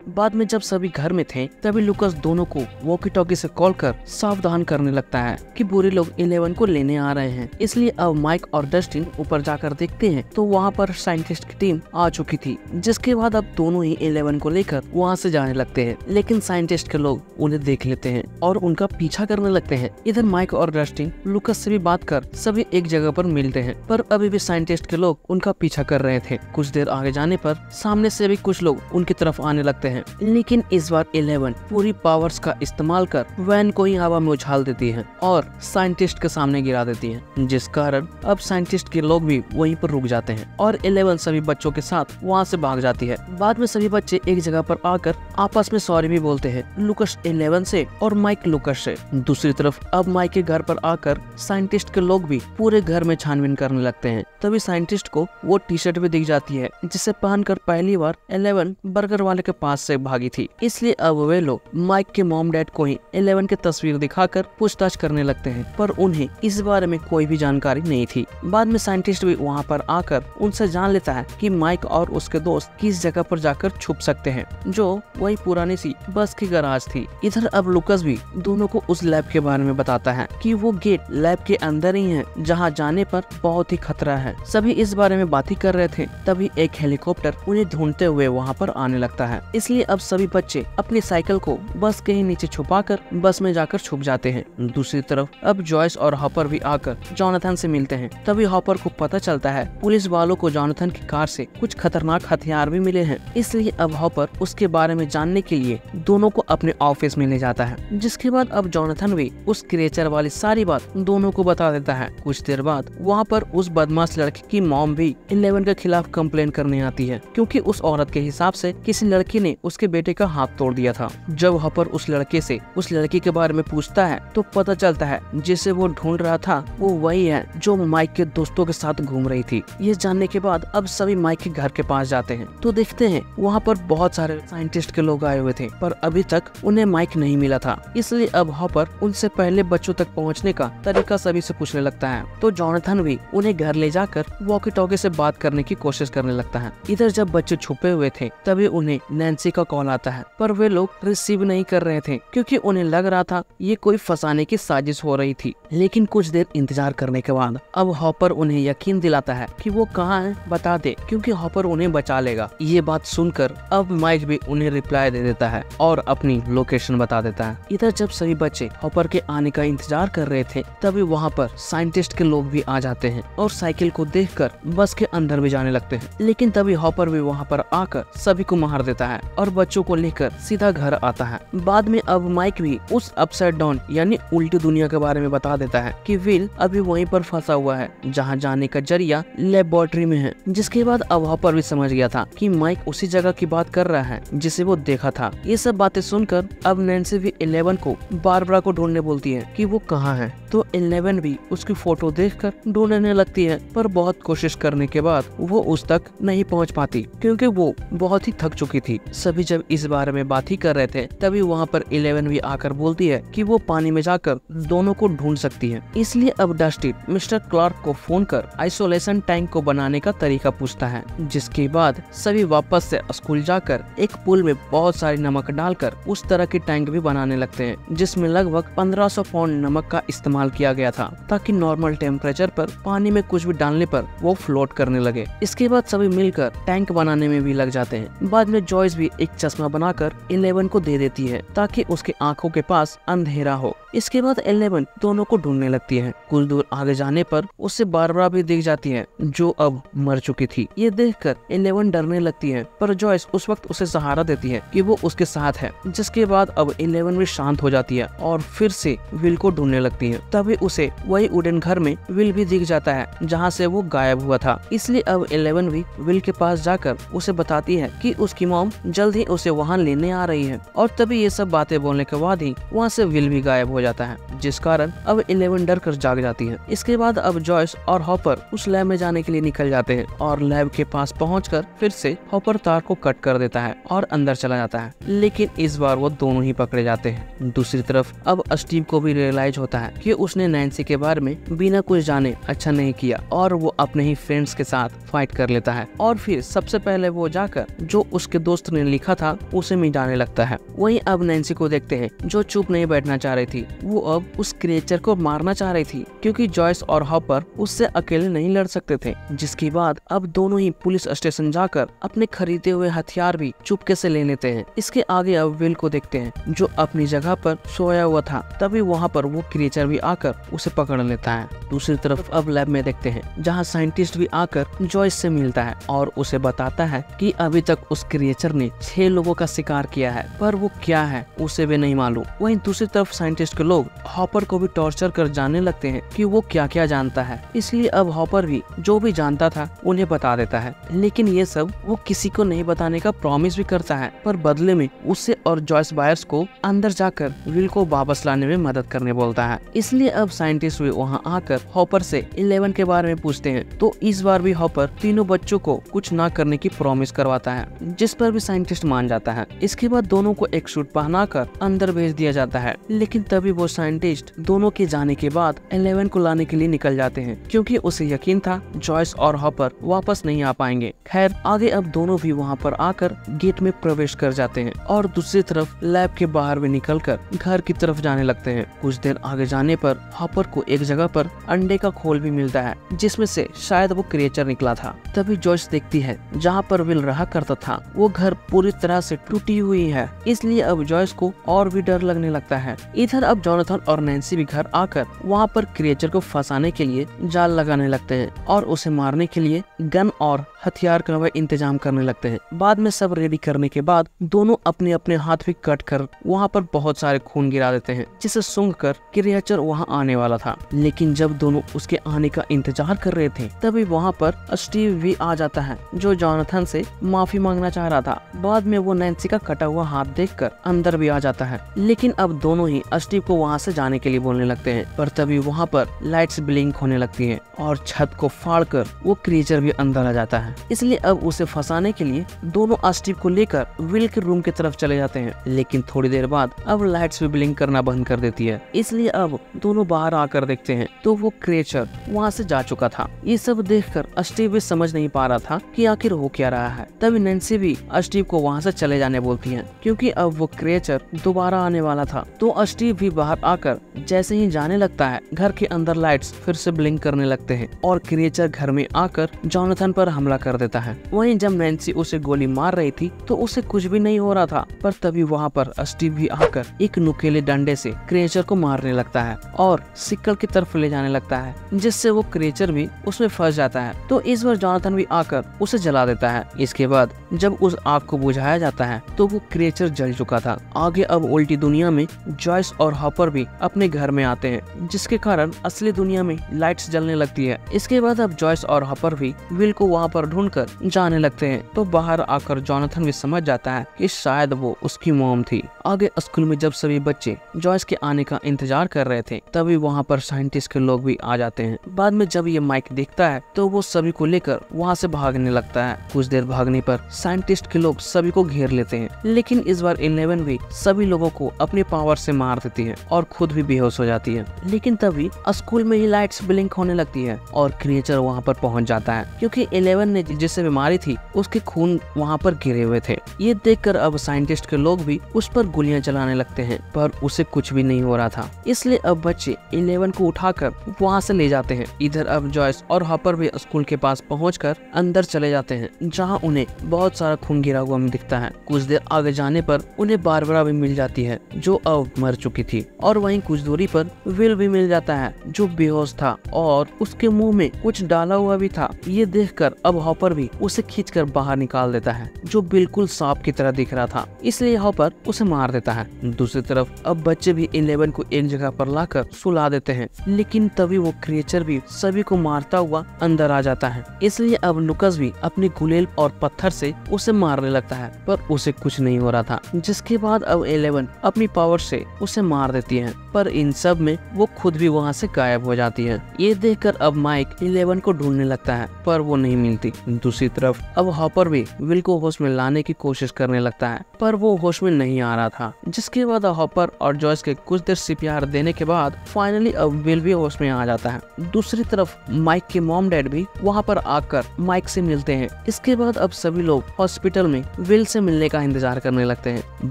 [SPEAKER 1] बाद में जब सभी घर में थे तभी लूकस दोनों को वॉकी टॉकी से कॉल कर सावधान करने लगता है कि बुरे लोग 11 को लेने आ रहे हैं। इसलिए अब माइक और डस्टिन ऊपर जाकर देखते हैं तो वहाँ पर साइंटिस्ट की टीम आ चुकी थी, जिसके बाद अब दोनों ही 11 को लेकर वहाँ से जाने लगते हैं। लेकिन साइंटिस्ट के लोग उन्हें देख लेते हैं और उनका पीछा करने लगते हैं। इधर माइक और डस्टिन लूकस से भी बात कर सभी एक जगह पर मिलते हैं, पर अभी भी साइंटिस्ट के लोग उनका पीछा कर रहे थे। कुछ देर आगे जाने पर सामने से भी कुछ लोग उनकी तरफ आने लगते हैं, लेकिन इस बार 11 पूरी पावर्स का इस्तेमाल कर वैन को ही हवा में उछाल देती है और साइंटिस्ट के सामने गिरा देती है, जिस कारण अब साइंटिस्ट के लोग भी वहीं पर रुक जाते हैं और 11 सभी बच्चों के साथ वहाँ से भाग जाती है। बाद में सभी बच्चे एक जगह पर आकर आपस में सॉरी भी बोलते हैं, लूकस 11 से और माइक लूकस से। दूसरी तरफ अब माइक के घर पर आकर साइंटिस्ट के लोग भी पूरे घर में छानबीन करने लगते हैं। तभी साइंटिस्ट को वो टी शर्ट भी दिख जाती है, जिसे पहनकर पहली बार 11 बर्गर वाले के पास से भागी थी। इसलिए अब वे लोग माइक के मॉम डैड को ही 11 की तस्वीर दिखाकर पूछताछ करने लगते हैं, पर उन्हें इस बारे में कोई भी जानकारी नहीं थी। बाद में साइंटिस्ट भी वहाँ पर आकर उनसे जान लेता है कि माइक और उसके दोस्त किस जगह पर जाकर छुप सकते हैं, जो वही पुरानी सी बस की गैराज थी। इधर अब लूकस भी दोनों को उस लैब के बारे में बताता है कि वो गेट लैब के अंदर ही है, जहाँ जाने पर बहुत ही खतरा है। सभी इस बारे में बात ही कर रहे थे, तभी एक हेलीकॉप्टर उन्हें ढूंढते हुए वहाँ पर आने लगता है। इसलिए अब सभी बच्चे अपनी साइकिल को बस के ही नीचे छुपाकर बस में जाकर छुप जाते हैं। दूसरी तरफ अब जॉयस और हॉपर भी आकर जॉनथन से मिलते हैं। तभी हॉपर को पता चलता है पुलिस वालों को जॉनथन की कार से कुछ खतरनाक हथियार भी मिले हैं। इसलिए अब हॉपर उसके बारे में जानने के लिए दोनों को अपने ऑफिस में ले जाता है, जिसके बाद अब जॉनथन भी उस क्रिएचर वाली सारी बात दोनों को बता देता है। कुछ देर बाद वहाँ पर उस बदमाश लड़की की मॉम भी 11 के खिलाफ कंप्लेन करने आती है, क्योंकि उस औरत के हिसाब से किसी लड़की ने उसके बेटे का हाथ तोड़ दिया था। जब हॉपर उस लड़के से उस लड़की के बारे में पूछता है तो पता चलता है जिसे वो ढूंढ रहा था वो वही है जो माइक के दोस्तों के साथ घूम रही थी। ये जानने के बाद अब सभी माइक के घर के पास जाते हैं तो देखते हैं वहाँ पर बहुत सारे साइंटिस्ट के लोग आए हुए थे, पर अभी तक उन्हें माइक नहीं मिला था। इसलिए अब हॉपर उनसे पहले बच्चों तक पहुँचने का तरीका सभी से पूछने लगता है। तो जॉनथन भी उन्हें घर ले जाकर वॉकी टॉकी से बात करने की कोशिश करने लगता है। इधर जब बच्चे छुपे हुए थे तभी उन्हें नैन्सी का कॉल आता है, पर वे लोग रिसीव नहीं कर रहे थे क्योंकि उन्हें लग रहा था ये कोई फंसाने की साजिश हो रही थी। लेकिन कुछ देर इंतजार करने के बाद अब हॉपर उन्हें यकीन दिलाता है कि वो कहाँ है बता दे, क्योंकि हॉपर उन्हें बचा लेगा। ये बात सुनकर अब माइक भी उन्हें रिप्लाई दे देता है और अपनी लोकेशन बता देता है। इधर जब सभी बच्चे हॉपर के आने का इंतजार कर रहे थे तभी वहाँ पर साइंटिस्ट के लोग भी आ जाते हैं और साइकिल को देखकर बस के अंदर भी जाने लगते हैं। लेकिन तभी हॉपर भी वहाँ पर आकर सभी को मार देता है और बच्चों को लेकर सीधा घर आता है। बाद में अब माइक भी उस अपसाइड डाउन यानी उल्टी दुनिया के बारे में बता देता है कि विल अभी वहीं पर फंसा हुआ है जहाँ जाने का जरिया लेबोरेटरी में है। जिसके बाद अब हॉपर भी समझ गया था कि माइक उसी जगह की बात कर रहा है जिसे वो देखा था। ये सब बातें सुनकर अब नैन्सी भी 11 को बारबरा को ढूंढने बोलती है कि वो कहाँ है। तो 11 भी उसकी फोटो देखकर ढूंढने लगती है, पर बहुत कोशिश करने के बाद वो उस तक नहीं पहुंच पाती क्योंकि वो बहुत ही थक चुकी थी। सभी जब इस बारे में बात ही कर रहे थे तभी वहाँ पर 11 भी आकर बोलती है कि वो पानी में जाकर दोनों को ढूंढ सकती है। इसलिए अब डस्टी मिस्टर क्लार्क को फोन कर आइसोलेशन टैंक को बनाने का तरीका पूछता है। जिसके बाद सभी वापस से स्कूल जाकर एक पुल में बहुत सारी नमक डालकर उस तरह की टैंक भी बनाने लगते हैं जिसमें लगभग 1500 पाउंड नमक का इस्तेमाल किया गया था ताकि नॉर्मल टेम्परेचर पर पानी में कुछ भी डालने पर वो फ्लोट करने लगे। इसके बाद सभी मिलकर टैंक बनाने में भी लग जाते हैं। बाद में जॉयस भी एक चश्मा बनाकर 11 को दे देती है ताकि उसके आंखों के पास अंधेरा हो। इसके बाद 11 दोनों को ढूंढने लगती है। कुछ दूर आगे जाने पर उससे बारबरा भी दिख जाती है जो अब मर चुकी थी। ये देखकर 11 डरने लगती है, पर जॉयस उस वक्त उसे सहारा देती है कि वो उसके साथ है। जिसके बाद अब 11 भी शांत हो जाती है और फिर से विल को ढूंढने लगती है। तभी उसे वही वुडन घर में विल भी दिख जाता है जहाँ से वो गायब हुआ था। इसलिए अब 11 भी विल के पास जाकर उसे बताती है कि उसकी मॉम जल्द ही उसे वहाँ लेने आ रही है। और तभी ये सब बातें बोलने के बाद ही वहाँ से विल भी गायब हो जाता है, जिस कारण अब 11 डर कर जाग जाती है। इसके बाद अब जॉयस और हॉपर उस लैब में जाने के लिए निकल जाते हैं और लैब के पास पहुंचकर फिर से हॉपर तार को कट कर देता है और अंदर चला जाता है। लेकिन इस बार वो दोनों ही पकड़े जाते हैं। दूसरी तरफ अब स्टीव को भी रियलाइज होता है कि उसने नैन्सी के बारे में बिना कुछ जाने अच्छा नहीं किया और वो अपने ही फ्रेंड्स के साथ फाइट कर लेता है और फिर सबसे पहले वो जाकर जो उसके दोस्त ने लिखा था उसे मिटाने लगता है। वहीं अब नैन्सी को देखते हैं जो चुप नहीं बैठना चाह रही थी। वो अब उस क्रिएचर को मारना चाह रही थी क्योंकि जॉयस और हॉपर उससे अकेले नहीं लड़ सकते थे। जिसके बाद अब दोनों ही पुलिस स्टेशन जाकर अपने खरीदे हुए हथियार भी चुपके से ले लेते हैं। इसके आगे अब विल को देखते हैं जो अपनी जगह पर सोया हुआ था। तभी वहाँ पर वो क्रिएचर भी आकर उसे पकड़ लेता है। दूसरी तरफ अब लैब में देखते हैं जहाँ साइंटिस्ट भी आकर जॉयस से मिलता है और उसे बताता है कि अभी तक उस क्रिएचर ने 6 लोगों का शिकार किया है, पर वो क्या है उसे भी नहीं मालूम। वहीं दूसरी तरफ साइंटिस्ट के लोग हॉपर को भी टॉर्चर कर जानने लगते हैं कि वो क्या क्या जानता है। इसलिए अब हॉपर भी जो भी जानता था उन्हें बता देता है, लेकिन ये सब वो किसी को नहीं बताने का प्रॉमिस भी करता है। पर बदले में उससे और जॉयस बायर्स को अंदर जाकर विल को वापस लाने में मदद करने बोलता है। इसलिए अब साइंटिस्ट भी वहाँ आकर हॉपर से 11 के बारे में पूछते हैं। तो इस बार भी हॉपर तीनों बच्चों को कुछ ना करने की प्रॉमिस करवाता है, जिस पर भी साइंटिस्ट मान जाता है। इसके बाद दोनों को एक सूट पहनाकर अंदर भेज दिया जाता है। लेकिन तभी वो साइंटिस्ट दोनों के जाने के बाद 11 को लाने के लिए निकल जाते हैं क्योंकि उसे यकीन था जॉयस और हॉपर वापस नहीं आ पाएंगे। खैर आगे अब दोनों भी वहाँ पर आकर गेट में प्रवेश कर जाते हैं और दूसरी तरफ लैब के बाहर भी निकलकर घर की तरफ जाने लगते हैं। कुछ देर आगे जाने पर हॉपर को एक जगह पर अंडे का खोल भी मिलता है जिसमें से शायद वो क्रिएचर निकला था। तभी जॉयस देखती है जहाँ पर विल रहा करता था वो घर पूरी तरह से टूटी हुई है। इसलिए अब जॉयस को और भी डर लगने लगता है। इधर अब जॉनथन और नैन्सी भी घर आकर वहाँ पर क्रिएचर को फंसाने के लिए जाल लगाने लगते हैं और उसे मारने के लिए गन और हथियार का वह इंतजाम करने लगते हैं। बाद में सब रेडी करने के बाद दोनों अपने अपने हाथ भी कट कर वहाँ पर बहुत सारे खून गिरा देते हैं, जिसे सूंघ कर क्रिएचर वहाँ आने वाला था। लेकिन जब दोनों उसके आने का इंतजार कर रहे थे तभी वहाँ पर स्टीव भी आ जाता है जो जॉनथन से माफी मांगना चाह रहा था। बाद में वो नैन्सी का कटा हुआ हाथ देखकर अंदर भी आ जाता है, लेकिन अब दोनों ही स्टीव को वहाँ से जाने के लिए बोलने लगते हैं। पर तभी वहाँ पर लाइट्स ब्लिंक होने लगती है और छत को फाड़कर वो क्रीचर भी अंदर आ जाता है। इसलिए अब उसे फंसाने के लिए दोनों स्टीव को लेकर विल के रूम की तरफ चले जाते हैं, लेकिन थोड़ी देर बाद अब लाइट्स भी ब्लिंक करना बंद कर देती है। इसलिए अब दोनों बाहर आकर देखते हैं तो वो क्रीचर वहाँ से जा चुका था। ये सब देखकर स्टीव भी समझ नहीं पा रहा था कि आखिर हो क्या रहा है। तभी नैन्सी भी स्टीव को वहाँ से चले जाने बोलती है, क्योंकि अब वो क्रीचर दोबारा आने वाला था। तो स्टीव भी बाहर आकर जैसे ही जाने लगता है, घर के अंदर लाइट्स फिर से ब्लिंक करने लगते हैं और क्रीचर घर में आकर जोनाथन पर हमला कर देता है। वहीं जब नैन्सी उसे गोली मार रही थी तो उसे कुछ भी नहीं हो रहा था, पर तभी वहाँ पर स्टीव भी आकर एक नुकीले डंडे से क्रीचर को मारने लगता है और सिक्कल की तरफ ले जाने लगता है, जिससे वो क्रीचर भी उसमें फंस जाता है। तो इस बार जोनाथन भी आकर उसे जला देता है। इसके बाद जब उस आग को बुझाया जाता है तो वो क्रीचर जल चुका था। आगे अब उल्टी दुनिया में जॉयस और हॉपर भी अपने घर में आते हैं, जिसके कारण असली दुनिया में लाइट्स जलने लगती है। इसके बाद अब जॉयस और हॉपर भी विल को वहाँ पर ढूंढकर जाने लगते हैं। तो बाहर आकर जोनाथन भी समझ जाता है कि शायद वो उसकी मॉम थी। आगे स्कूल में जब सभी बच्चे जॉयस के आने का इंतजार कर रहे थे, तभी वहाँ पर साइंटिस्ट के लोग भी आ जाते हैं। बाद में जब ये माइक देखता है तो वो सभी को लेकर वहाँ से भागने लगता है। कुछ देर भागने पर साइंटिस्ट के लोग सभी को घेर लेते हैं, लेकिन इस बार 11 भी सभी लोगों को अपने पावर से मार देती है और खुद भी बेहोश हो जाती है। लेकिन तभी स्कूल में ही लाइट्स ब्लिंक होने लगती है और क्रीचर वहाँ पर पहुँच जाता है, क्योंकि 11 ने जिससे बीमारी थी उसके खून वहाँ पर गिरे हुए थे। ये देखकर अब साइंटिस्ट के लोग भी उस पर गोलियां चलाने लगते हैं, पर उसे कुछ भी नहीं हो रहा था। इसलिए अब बच्चे 11 को उठाकर वहाँ से ले जाते हैं। इधर अब जॉयस और हॉपर भी स्कूल के पास पहुंचकर अंदर चले जाते हैं, जहाँ उन्हें बहुत सारा खून गिरा हुआ दिखता है। कुछ देर आगे जाने पर उन्हें बारबरा भी मिल जाती है, जो अब मर चुकी थी। और वहीं कुछ दूरी पर विल भी मिल जाता है, जो बेहोश था और उसके मुंह में कुछ डाला हुआ भी था। ये देखकर अब हॉपर भी उसे खींचकर बाहर निकाल देता है, जो बिल्कुल सांप की तरह दिख रहा था। इसलिए हॉपर उसे मार देता है। दूसरी तरफ अब बच्चे भी 11 को एक जगह पर लाकर सुला देते हैं, लेकिन तभी वो क्रीचर भी सभी को मारता हुआ अंदर आ जाता है। इसलिए अब लुकस भी अपनी गुलेल और पत्थर से उसे मारने लगता है, पर उसे कुछ नहीं हो रहा था। जिसके बाद अब 11 अपनी पावर से उसे मार देती है, पर इन सब में वो खुद भी वहाँ से गायब हो जाती है। ये देखकर अब माइक 11 को ढूंढने लगता है, पर वो नहीं मिलती। दूसरी तरफ अब हॉपर भी विल को होश में लाने की कोशिश करने लगता है, पर वो होश में नहीं आ रहा था। जिसके बाद हॉपर और जॉयस के कुछ देर CPR देने के बाद फाइनली अब विल भी होश में आ जाता है। दूसरी तरफ माइक के मॉम डैड भी वहाँ पर आकर माइक से मिलते हैं। इसके बाद अब सभी लोग हॉस्पिटल में विल से मिलने का इंतजार करने लगते हैं।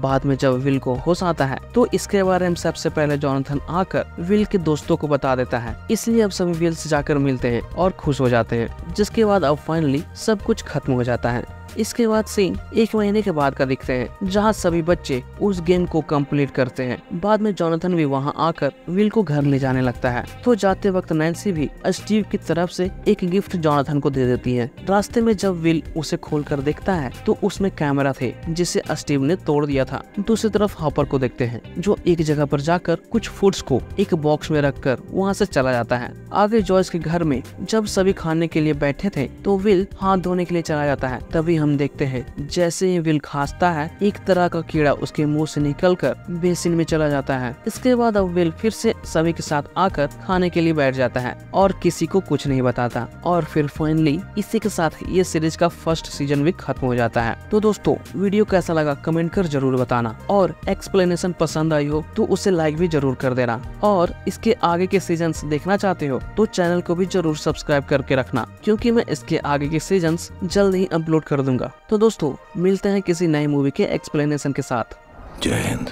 [SPEAKER 1] बाद में जब विल को होश आता है तो इसके बारे में सबसे पहले जोनाथन आकर विल के दोस्तों को बता देता है। इसलिए अब सभी विल से जाकर मिलते हैं और खुश हो जाते हैं। जिसके बाद अब फाइनली सब कुछ खत्म हो जाता है। इसके बाद सीन 1 महीने के बाद का दिखते हैं, जहां सभी बच्चे उस गेम को कंप्लीट करते हैं। बाद में जोनाथन भी वहां आकर विल को घर ले जाने लगता है। तो जाते वक्त नैन्सी भी स्टीव की तरफ से एक गिफ्ट जोनाथन को दे देती है। रास्ते में जब विल उसे खोलकर देखता है तो उसमें कैमरा थे, जिसे स्टीव ने तोड़ दिया था। दूसरी तरफ हॉपर को देखते हैं, जो एक जगह पर जाकर कुछ फूड्स को एक बॉक्स में रखकर वहाँ से चला जाता है। आगे जॉयस के घर में जब सभी खाने के लिए बैठे थे तो विल हाथ धोने के लिए चला जाता है। तभी हम देखते हैं जैसे ही विल खांसता है, एक तरह का कीड़ा उसके मुंह से निकलकर बेसिन में चला जाता है। इसके बाद अब विल फिर से सभी के साथ आकर खाने के लिए बैठ जाता है और किसी को कुछ नहीं बताता। और फिर फाइनली इसी के साथ ये सीरीज का फर्स्ट सीजन भी खत्म हो जाता है। तो दोस्तों, वीडियो कैसा लगा कमेंट कर जरूर बताना, और एक्सप्लेनेशन पसंद आई हो तो उसे लाइक भी जरूर कर देना। और इसके आगे के सीजन्स देखना चाहते हो तो चैनल को भी जरूर सब्सक्राइब करके रखना, क्योंकि मैं इसके आगे के सीजन्स जल्द ही अपलोड कर दूंगा। तो दोस्तों, मिलते हैं किसी नई मूवी के एक्सप्लेनेशन के साथ।
[SPEAKER 2] जय हिंद।